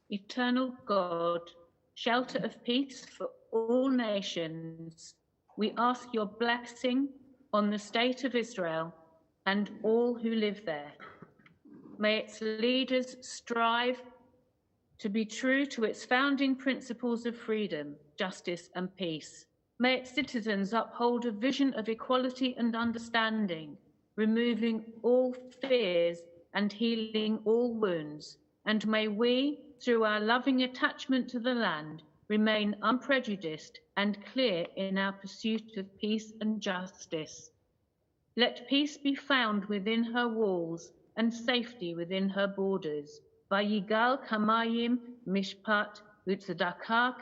Eternal God, shelter of peace for all nations, we ask your blessing on the state of Israel and all who live there. May its leaders strive to be true to its founding principles of freedom, justice, and peace. May its citizens uphold a vision of equality and understanding. removing all fears and healing all wounds. And may we, through our loving attachment to the land, remain unprejudiced and clear in our pursuit of peace and justice. Let peace be found within her walls and safety within her borders. Vayigal kamayim mishpat utzedakah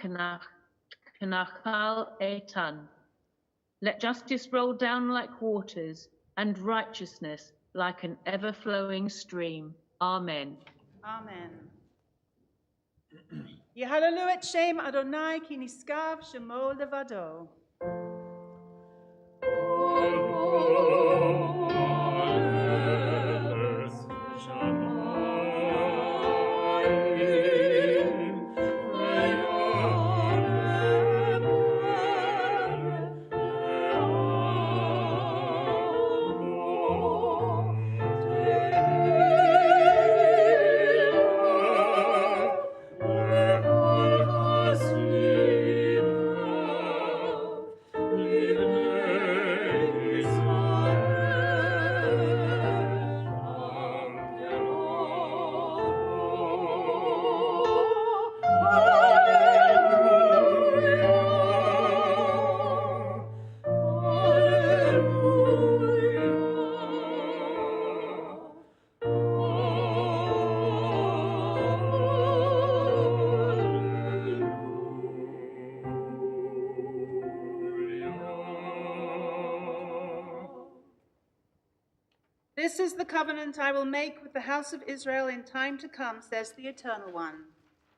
kanachal etan. Let justice roll down like waters and righteousness like an ever-flowing stream. Amen. Amen. Yehalelu et Shem Adonai ki niskav shemo levado. This is the covenant I will make with the house of Israel in time to come, says the Eternal One.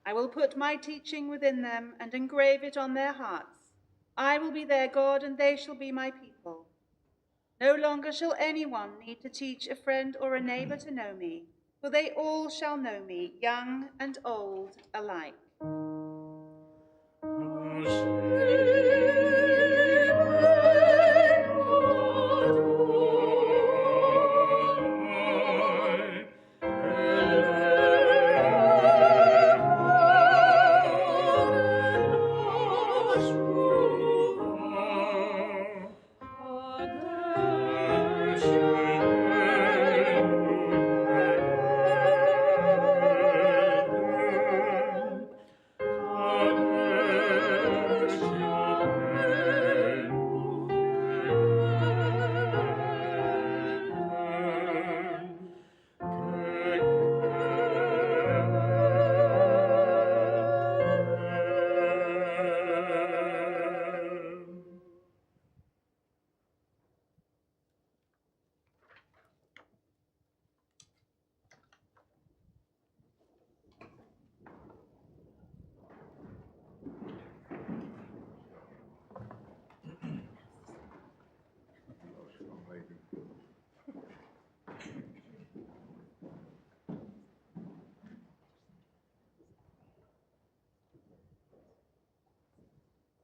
I will put my teaching within them and engrave it on their hearts. I will be their God, and they shall be my people. No longer shall anyone need to teach a friend or a neighbor to know me, for they all shall know me, young and old alike.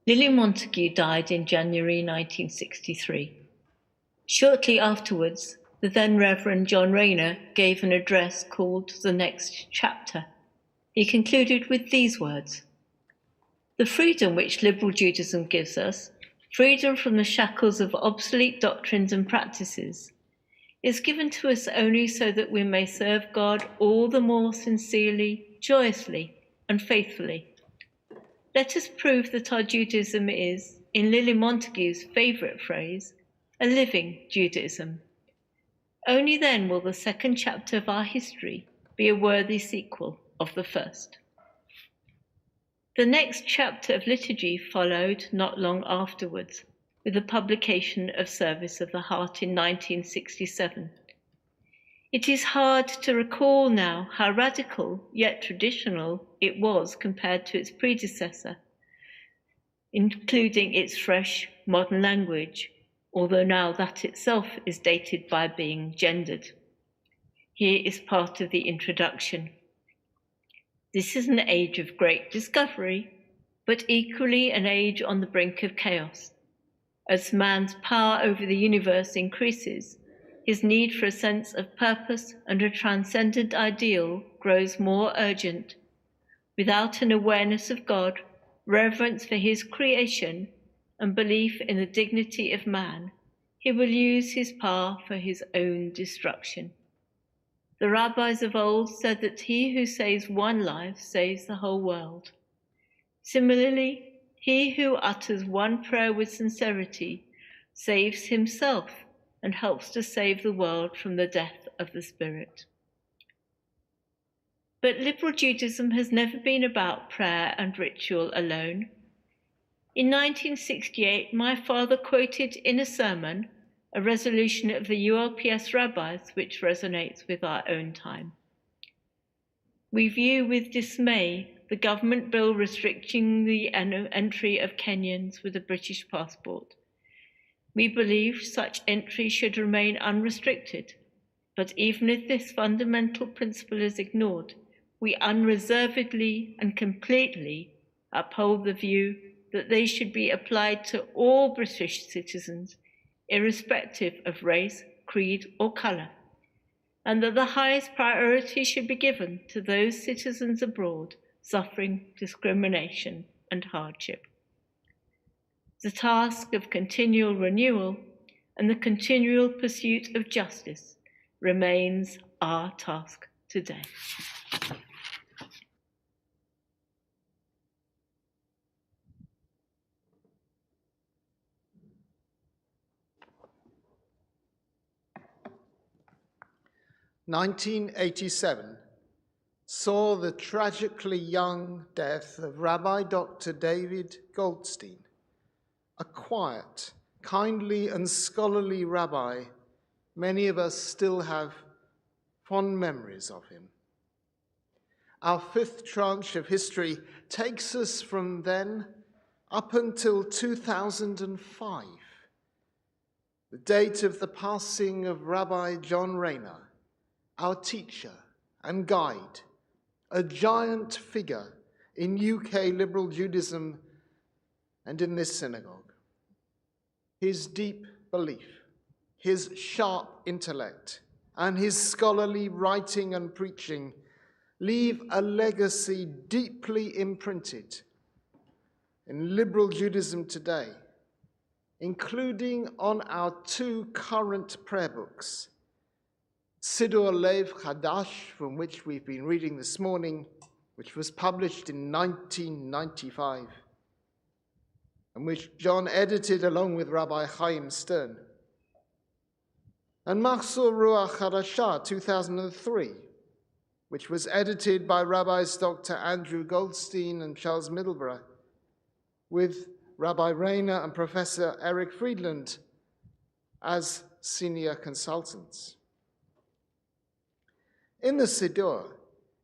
Lily Montague died in January 1963. Shortly afterwards, the then Reverend John Rayner gave an address called The Next Chapter. He concluded with these words: "The freedom which liberal Judaism gives us, freedom from the shackles of obsolete doctrines and practices, is given to us only so that we may serve God all the more sincerely, joyously, and faithfully. Let us prove that our Judaism is, in Lily Montague's favourite phrase, a living Judaism. Only then will the second chapter of our history be a worthy sequel of the first." The next chapter of liturgy followed not long afterwards, with the publication of Service of the Heart in 1967. It is hard to recall now how radical, yet traditional, it was compared to its predecessor, including its fresh, modern language, although now that itself is dated by being gendered. Here is part of the introduction. This is an age of great discovery, but equally an age on the brink of chaos. As man's power over the universe increases, his need for a sense of purpose and a transcendent ideal grows more urgent. Without an awareness of God, reverence for his creation, and belief in the dignity of man, he will use his power for his own destruction. The rabbis of old said that he who saves one life saves the whole world. Similarly, he who utters one prayer with sincerity saves himself and helps to save the world from the death of the spirit. But liberal Judaism has never been about prayer and ritual alone. In 1968, my father quoted in a sermon a resolution of the ULPS rabbis which resonates with our own time. We view with dismay the government bill restricting the entry of Kenyans with a British passport. We believe such entry should remain unrestricted, but even if this fundamental principle is ignored, we unreservedly and completely uphold the view that they should be applied to all British citizens, irrespective of race, creed, or colour, and that the highest priority should be given to those citizens abroad suffering discrimination and hardship. The task of continual renewal and the continual pursuit of justice remains our task today. "1987 saw the tragically young death of Rabbi Dr. David Goldstein, a quiet, kindly, and scholarly rabbi. Many of us still have fond memories of him. Our fifth tranche of history takes us from then up until 2005, the date of the passing of Rabbi John Rayner, our teacher and guide, a giant figure in UK liberal Judaism and in this synagogue. His deep belief, his sharp intellect, and his scholarly writing and preaching leave a legacy deeply imprinted in liberal Judaism today, including on our two current prayer books, Siddur Lev Chadash, from which we've been reading this morning, which was published in 1995, and which John edited along with Rabbi Chaim Stern, and Machzor Ruach Hadashah, 2003, which was edited by Rabbis Dr. Andrew Goldstein and Charles Middleborough, with Rabbi Rayner and Professor Eric Friedland as senior consultants. In the Siddur,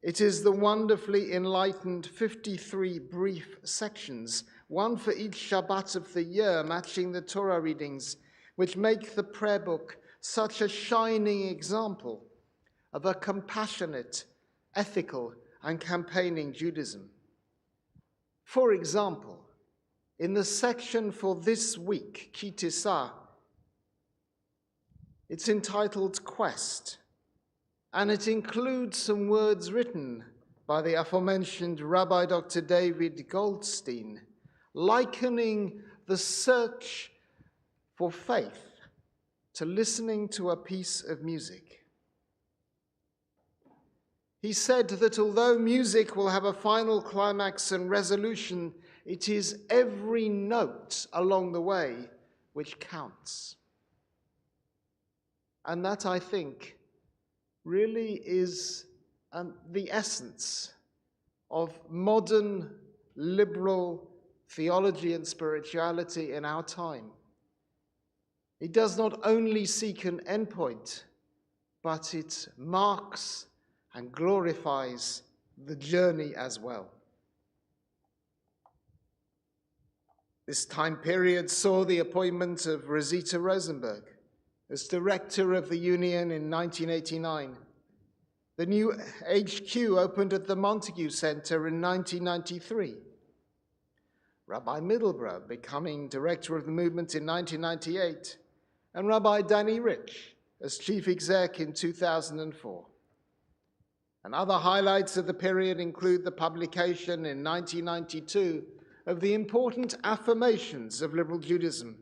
it is the wonderfully enlightened 53 brief sections, one for each Shabbat of the year, matching the Torah readings, which make the prayer book such a shining example of a compassionate, ethical, and campaigning Judaism. For example, in the section for this week, Ki Tissa, it's entitled Quest, and it includes some words written by the aforementioned Rabbi Dr. David Goldstein, likening the search for faith to listening to a piece of music. He said that although music will have a final climax and resolution, it is every note along the way which counts. And that, I think, really is the essence of modern liberal theology and spirituality in our time. It does not only seek an endpoint, but it marks and glorifies the journey as well. This time period saw the appointment of Rosita Rosenberg as director of the Union in 1989. The new HQ opened at the Montague Center in 1993. Rabbi Middleborough becoming director of the movement in 1998, and Rabbi Danny Rich as chief exec in 2004. And other highlights of the period include the publication in 1992 of the important affirmations of liberal Judaism,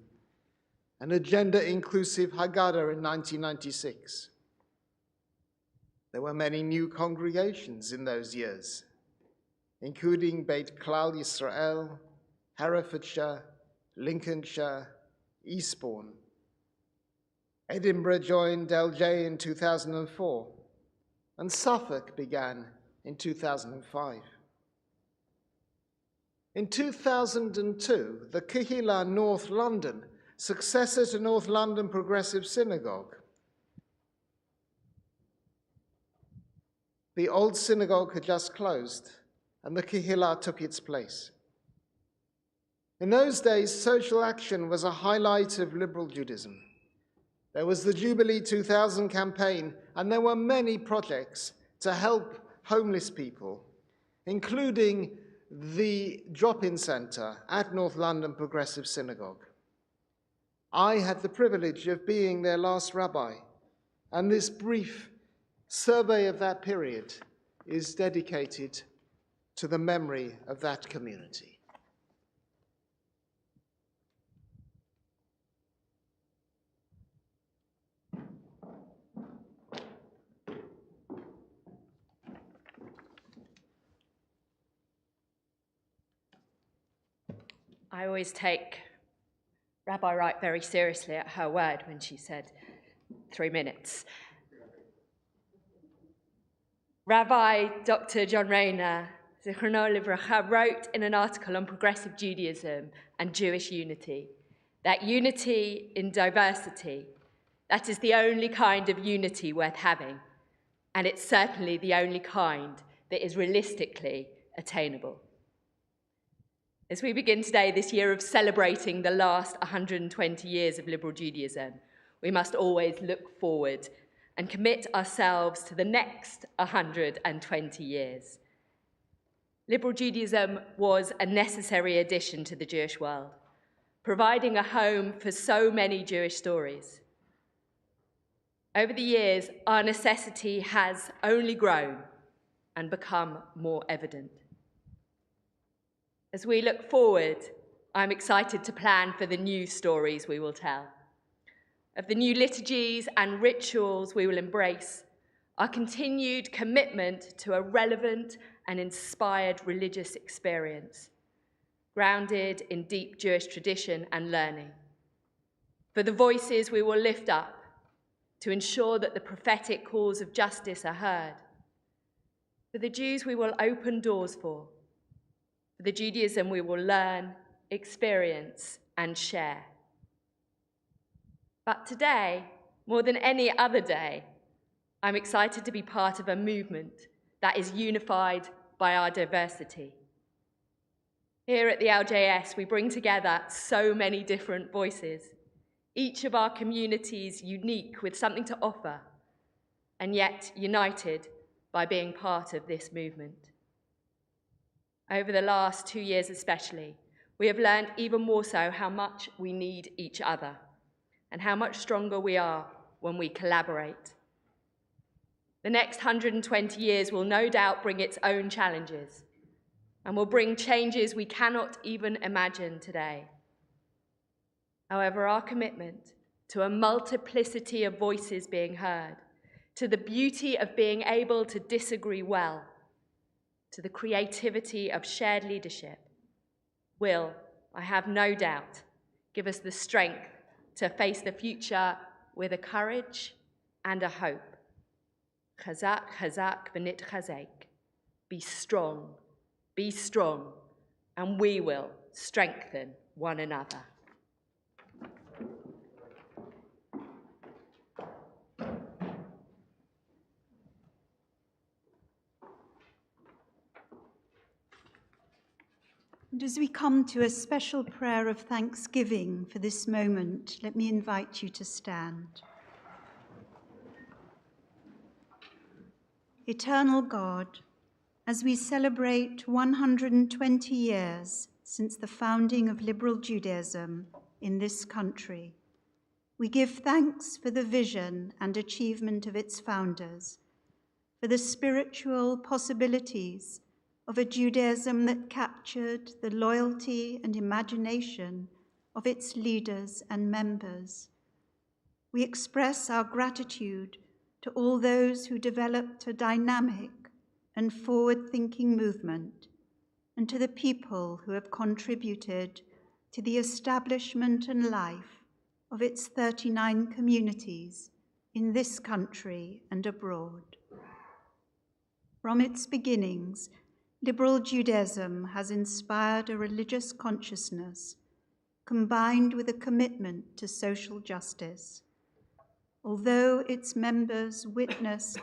and a gender-inclusive Haggadah in 1996. There were many new congregations in those years, including Beit Klal Yisrael, Herefordshire, Lincolnshire, Eastbourne. Edinburgh joined LJ in 2004, and Suffolk began in 2005. In 2002, the Kehillah North London, successor to North London Progressive Synagogue. The old synagogue had just closed, and the Kehillah took its place. In those days, social action was a highlight of liberal Judaism. There was the Jubilee 2000 campaign, and there were many projects to help homeless people, including the drop-in centre at North London Progressive Synagogue. I had the privilege of being their last rabbi, and this brief survey of that period is dedicated to the memory of that community. I always take Rabbi Wright very seriously at her word when she said 3 minutes. Rabbi Dr. John Rayner, Zichrono Livracha, wrote in an article on progressive Judaism and Jewish unity that unity in diversity, that is the only kind of unity worth having, and it's certainly the only kind that is realistically attainable. As we begin today, this year of celebrating the last 120 years of liberal Judaism, we must always look forward and commit ourselves to the next 120 years. Liberal Judaism was a necessary addition to the Jewish world, providing a home for so many Jewish stories. Over the years, our necessity has only grown and become more evident. As we look forward, I'm excited to plan for the new stories we will tell, of the new liturgies and rituals we will embrace, our continued commitment to a relevant and inspired religious experience, grounded in deep Jewish tradition and learning, for the voices we will lift up to ensure that the prophetic calls of justice are heard, for the Jews we will open doors for the Judaism we will learn, experience, and share. But today, more than any other day, I'm excited to be part of a movement that is unified by our diversity. Here at the LJS, we bring together so many different voices, each of our communities unique with something to offer, and yet united by being part of this movement. Over the last 2 years especially, we have learned even more so how much we need each other and how much stronger we are when we collaborate. The next 120 years will no doubt bring its own challenges and will bring changes we cannot even imagine today. However, our commitment to a multiplicity of voices being heard, to the beauty of being able to disagree well, to the creativity of shared leadership, will, I have no doubt, give us the strength to face the future with a courage and a hope. Chazak, chazak, v'nit chazek. Be strong, and we will strengthen one another. And as we come to a special prayer of thanksgiving for this moment, let me invite you to stand. Eternal God, as we celebrate 120 years since the founding of liberal Judaism in this country, we give thanks for the vision and achievement of its founders, for the spiritual possibilities of a Judaism that captured the loyalty and imagination of its leaders and members. We express our gratitude to all those who developed a dynamic and forward-thinking movement, and to the people who have contributed to the establishment and life of its 39 communities in this country and abroad. From its beginnings, Liberal Judaism has inspired a religious consciousness combined with a commitment to social justice. Although its members witnessed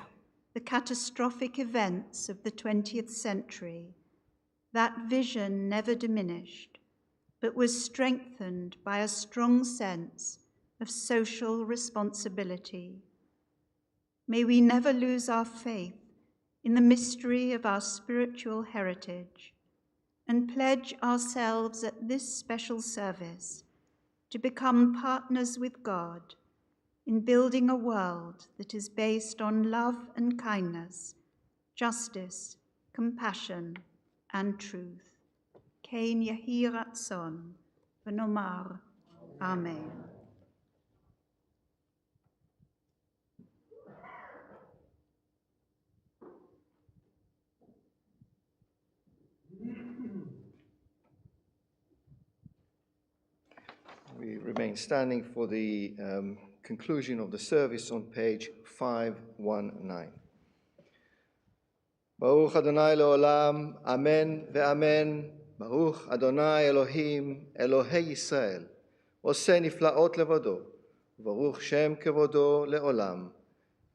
the catastrophic events of the 20th century, that vision never diminished, but was strengthened by a strong sense of social responsibility. May we never lose our faith in the mystery of our spiritual heritage and pledge ourselves at this special service to become partners with God in building a world that is based on love and kindness, justice, compassion, and truth. Kein Yehi Ratzon, v'nomar, Amen. We remain standing for the conclusion of the service on page 519. Baruch Adonai le'olam, Amen ve'amen. Baruch Adonai Elohim, Elohei Yisrael, עושה נפלאות לבדו, וברוך שם כבודו לעולם.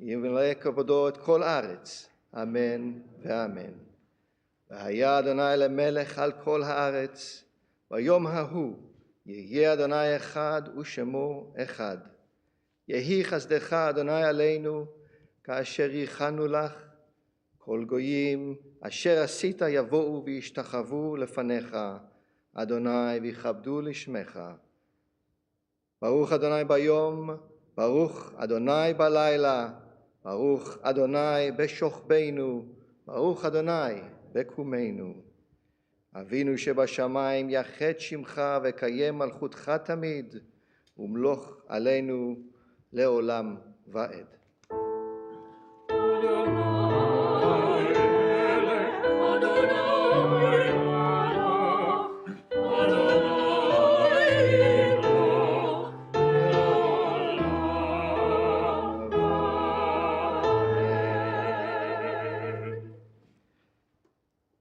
ימלא כבודו את כל הארץ, אמן ואמן. והיה אדוני למלך על כל הארץ, ביום ההוא יהיה אדוני אחד ושמו אחד. יהי חסדך אדוני עלינו, כאשר ייחלנו לך. כל גויים אשר עשית יבואו וישתחוו לפניך, אדוני, ויכבדו לשמך. ברוך אדוני ביום, ברוך אדוני בלילה, ברוך אדוני בשוכבנו, ברוך אדוני בקומנו. אבינו שבשמיים, יחד שמך וקיים מלכותך תמיד, ומלוך עלינו לעולם ועד.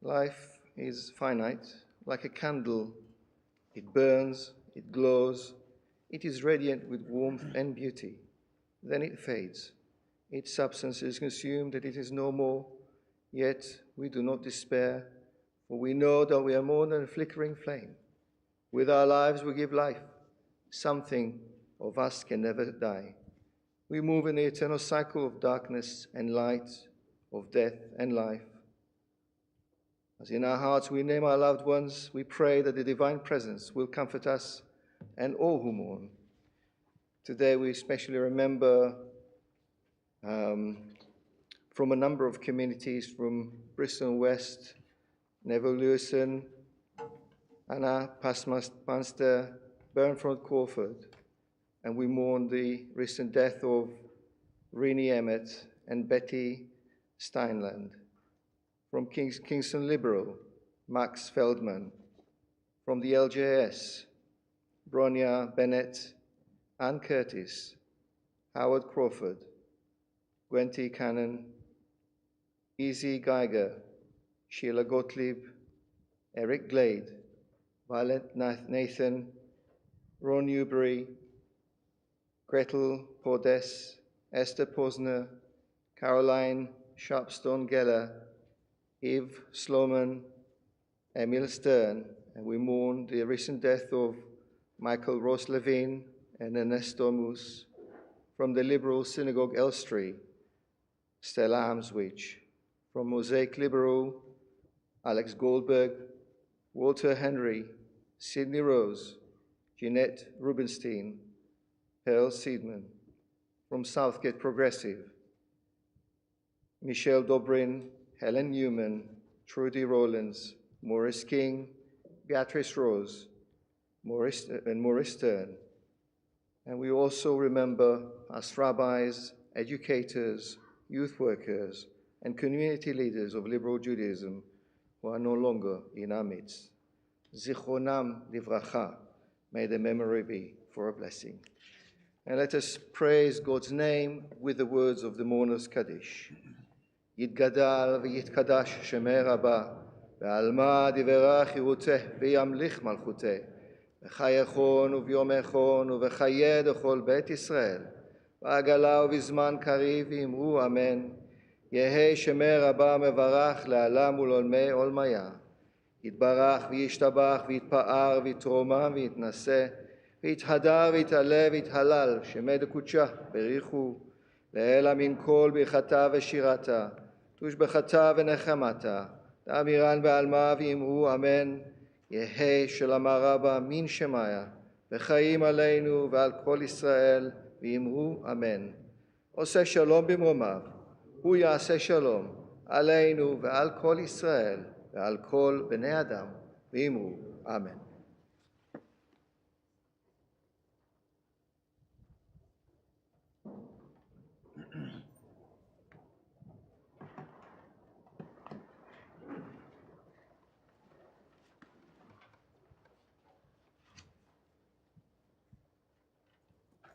Life is finite, like a candle. It burns, it glows, it is radiant with warmth and beauty. Then it fades. Its substance is consumed, and it is no more. Yet we do not despair, for we know that we are more than a flickering flame. With our lives we give life. Something of us can never die. We move in the eternal cycle of darkness and light, of death and life. As in our hearts we name our loved ones, we pray that the divine presence will comfort us and all who mourn. Today we especially remember from a number of communities from Bristol West, Neville Lewison, Anna Pasmaster, Burnford Crawford, and we mourn the recent death of Rini Emmett and Betty Steinland. From Kingston Liberal, Max Feldman. From the LJS, Bronya Bennett, Ann Curtis, Howard Crawford, Gwenty Cannon, Easy Geiger, Sheila Gottlieb, Eric Glade, Violet Nathan, Ron Newbury, Gretel Pordes, Esther Posner, Caroline Sharpstone Geller, Eve Sloman, Emil Stern, and we mourn the recent death of Michael Ross Levine and Ernesto Moose. From the Liberal Synagogue Elstree, Stella Amswich. From Mosaic Liberal, Alex Goldberg, Walter Henry, Sidney Rose, Jeanette Rubenstein, Pearl Seidman. From Southgate Progressive, Michelle Dobrin, Helen Newman, Trudy Rowlands, Maurice King, Beatrice Rose, more stern. And we also remember as rabbis, educators, youth workers, and community leaders of Liberal Judaism who are no longer in our midst. Zichronam livracha, may their memory be for a blessing. And let us praise God's name with the words of the mourner's Kaddish. Yitgadal v'yitkadash shemei rabba, ve'alma diverach yiruteh v'yamlich malchuteh, v'chayechon uvyomechon uv'chayeh dechol beit Yisrael, v'agala uv'zman kariv v'imru amen. Yehei shemei rabba mevarach le'alam ul'olmei olmaya. יתברך וישתבח ויתפאר ויתרומם ויתנשא ויתהדר ויתעלה ויתהלל שמי דקודשה בריחו לאלה מן כל ברכתה ושירתה תושבחתה ונחמתה תאמירן בעלמה ואמרו אמן. יהי שלמה רבה מן שמיה וחיים עלינו ועל כל ישראל ואמרו אמן. עושה שלום במרומיו הוא יעשה שלום עלינו ועל כל ישראל ועל כל בני אדם, ואמרו אמן.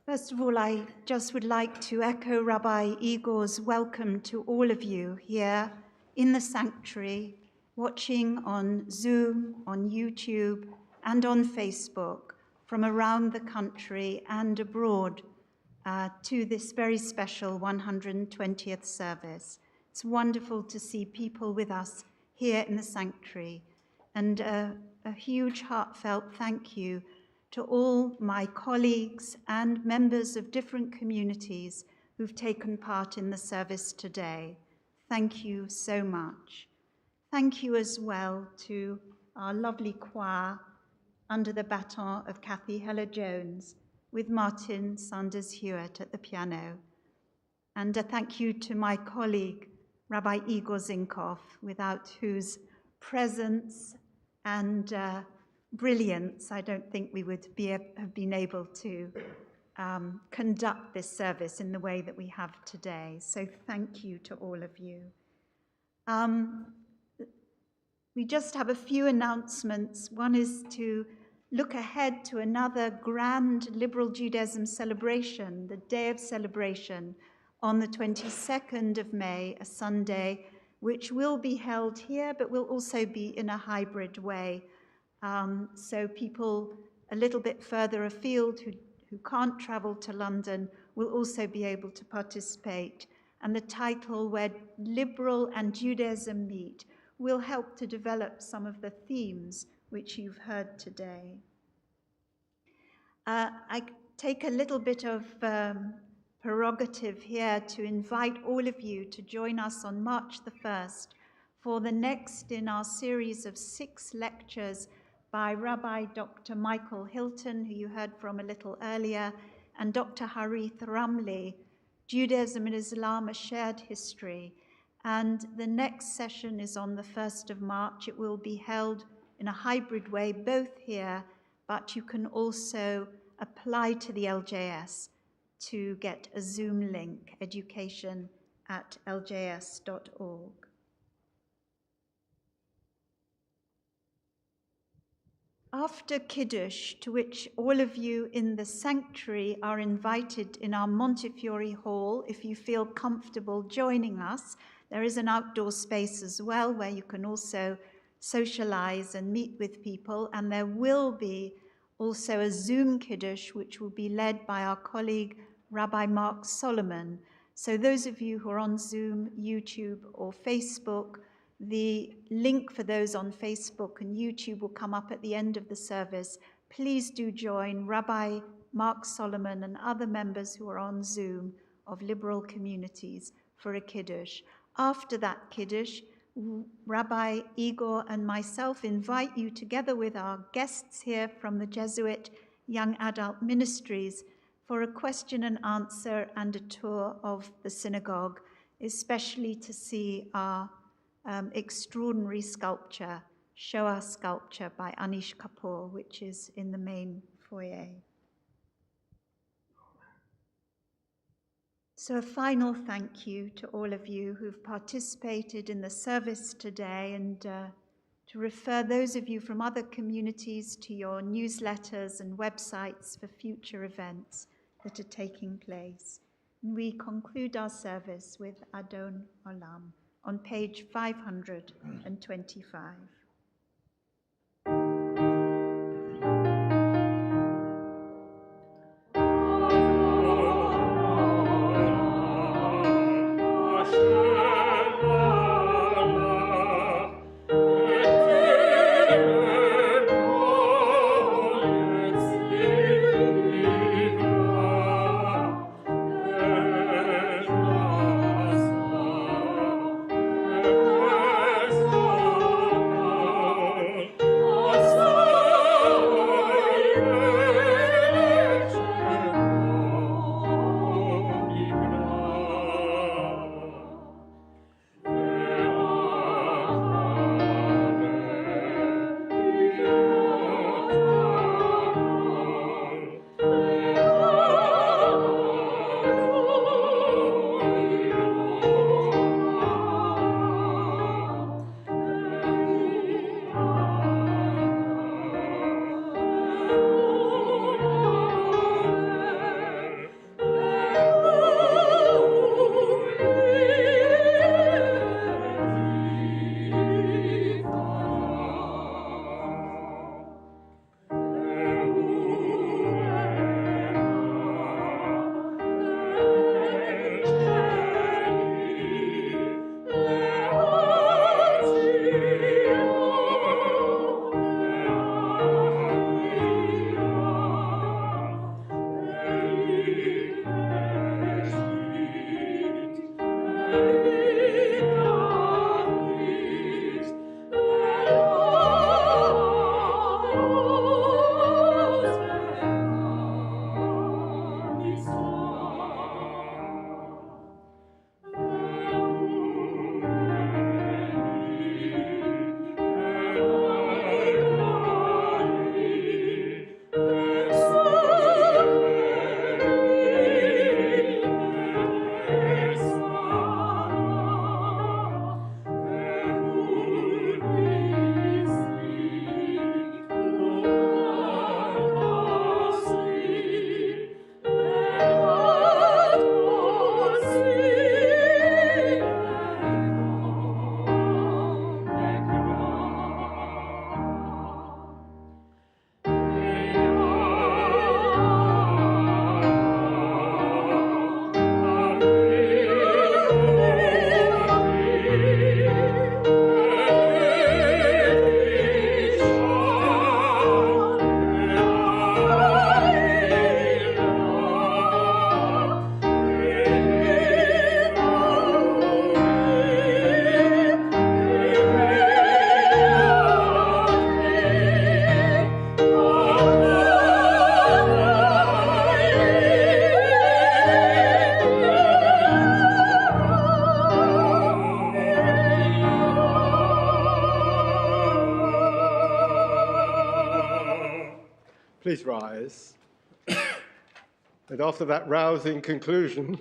First of all, I just would like to echo Rabbi Igor's welcome to all of you here in the sanctuary, watching on Zoom, on YouTube, and on Facebook from around the country and abroad to this very special 120th service. It's wonderful to see people with us here in the sanctuary, and a huge heartfelt thank you to all my colleagues and members of different communities who've taken part in the service today. Thank you so much. Thank you as well to our lovely choir under the baton of Kathy Heller-Jones with Martin Sanders-Hewitt at the piano. And a thank you to my colleague, Rabbi Igor Zinkov, without whose presence and brilliance, I don't think we would have been able to conduct this service in the way that we have today. So thank you to all of you. We just have a few announcements. One is to look ahead to another grand Liberal Judaism celebration, the Day of Celebration, on the 22nd of May, a Sunday, which will be held here, but will also be in a hybrid way. So people a little bit further afield who can't travel to London will also be able to participate. And the title, Where Liberal and Judaism Meet, will help to develop some of the themes which you've heard today. I take a little bit of prerogative here to invite all of you to join us on March the 1st for the next in our series of 6 lectures by Rabbi Dr. Michael Hilton, who you heard from a little earlier, and Dr. Harith Ramli, Judaism and Islam, a Shared History. And the next session is on the 1st of March. It will be held in a hybrid way, both here, but you can also apply to the LJS to get a Zoom link, education@ljs.org. After Kiddush, to which all of you in the sanctuary are invited in our Montefiore Hall, if you feel comfortable joining us, there is an outdoor space as well where you can also socialize and meet with people, and there will be also a Zoom Kiddush, which will be led by our colleague, Rabbi Mark Solomon. So those of you who are on Zoom, YouTube, or Facebook, the link for those on Facebook and YouTube will come up at the end of the service. Please do join Rabbi Mark Solomon and other members who are on Zoom of liberal communities for a Kiddush. After that Kiddush, Rabbi Igor and myself invite you, together with our guests here from the Jesuit Young Adult Ministries, for a question and answer and a tour of the synagogue, especially to see our extraordinary sculpture, Shoah sculpture by Anish Kapoor, which is in the main foyer. So a final thank you to all of you who've participated in the service today, and to refer those of you from other communities to your newsletters and websites for future events that are taking place. And we conclude our service with Adon Olam on page 525. Please rise. And after that rousing conclusion,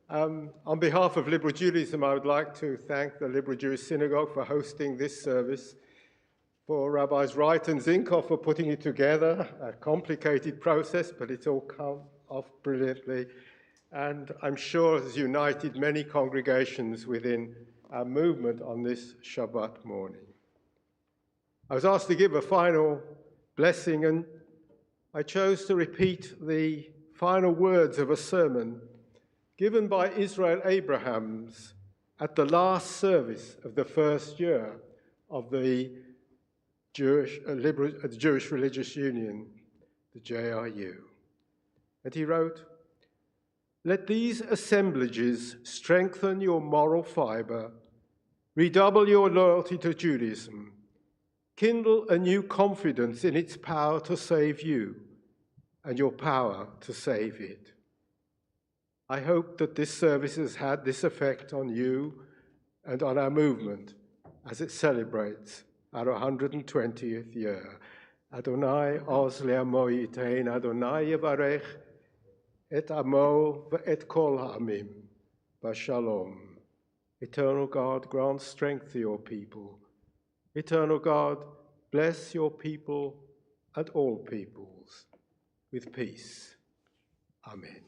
on behalf of Liberal Judaism, I would like to thank the Liberal Jewish Synagogue for hosting this service, for Rabbis Wright and Zinkoff for putting it together, a complicated process, but it's all come off brilliantly, and I'm sure has united many congregations within our movement on this Shabbat morning. I was asked to give a final blessing, and I chose to repeat the final words of a sermon given by Israel Abrahams at the last service of the first year of the Jewish Religious Union, the JRU. And he wrote, "Let these assemblages strengthen your moral fibre, redouble your loyalty to Judaism, kindle a new confidence in its power to save you and your power to save it." I hope that this service has had this effect on you and on our movement as it celebrates our 120th year. Adonai os le'amo yitein, Adonai yevarech et amo ve'et kol ha'amim, b'shalom. Eternal God, grant strength to your people. Eternal God, bless your people and all peoples with peace. Amen.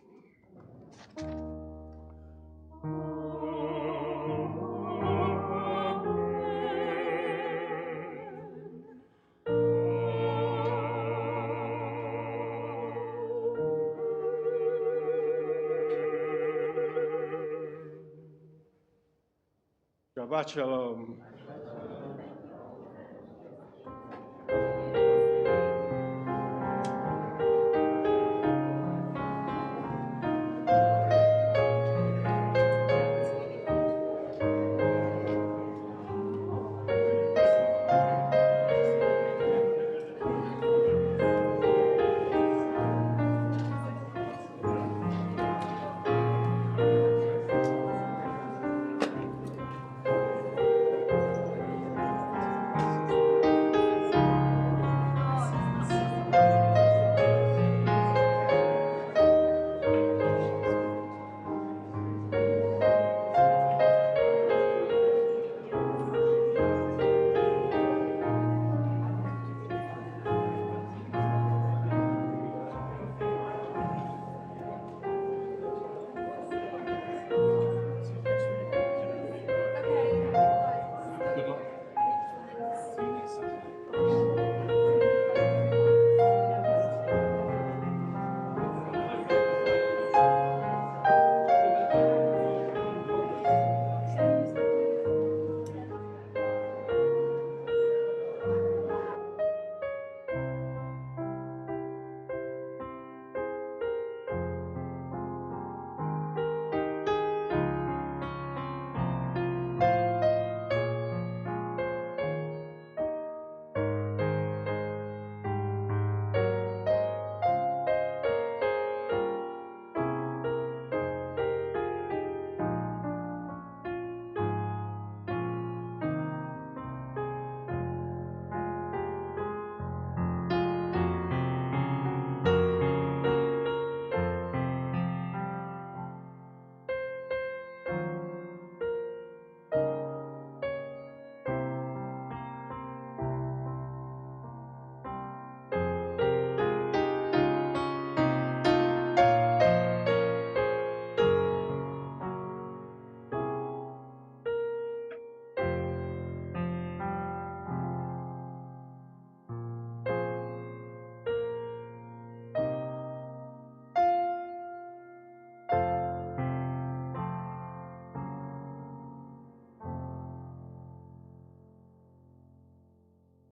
Shabbat Shalom.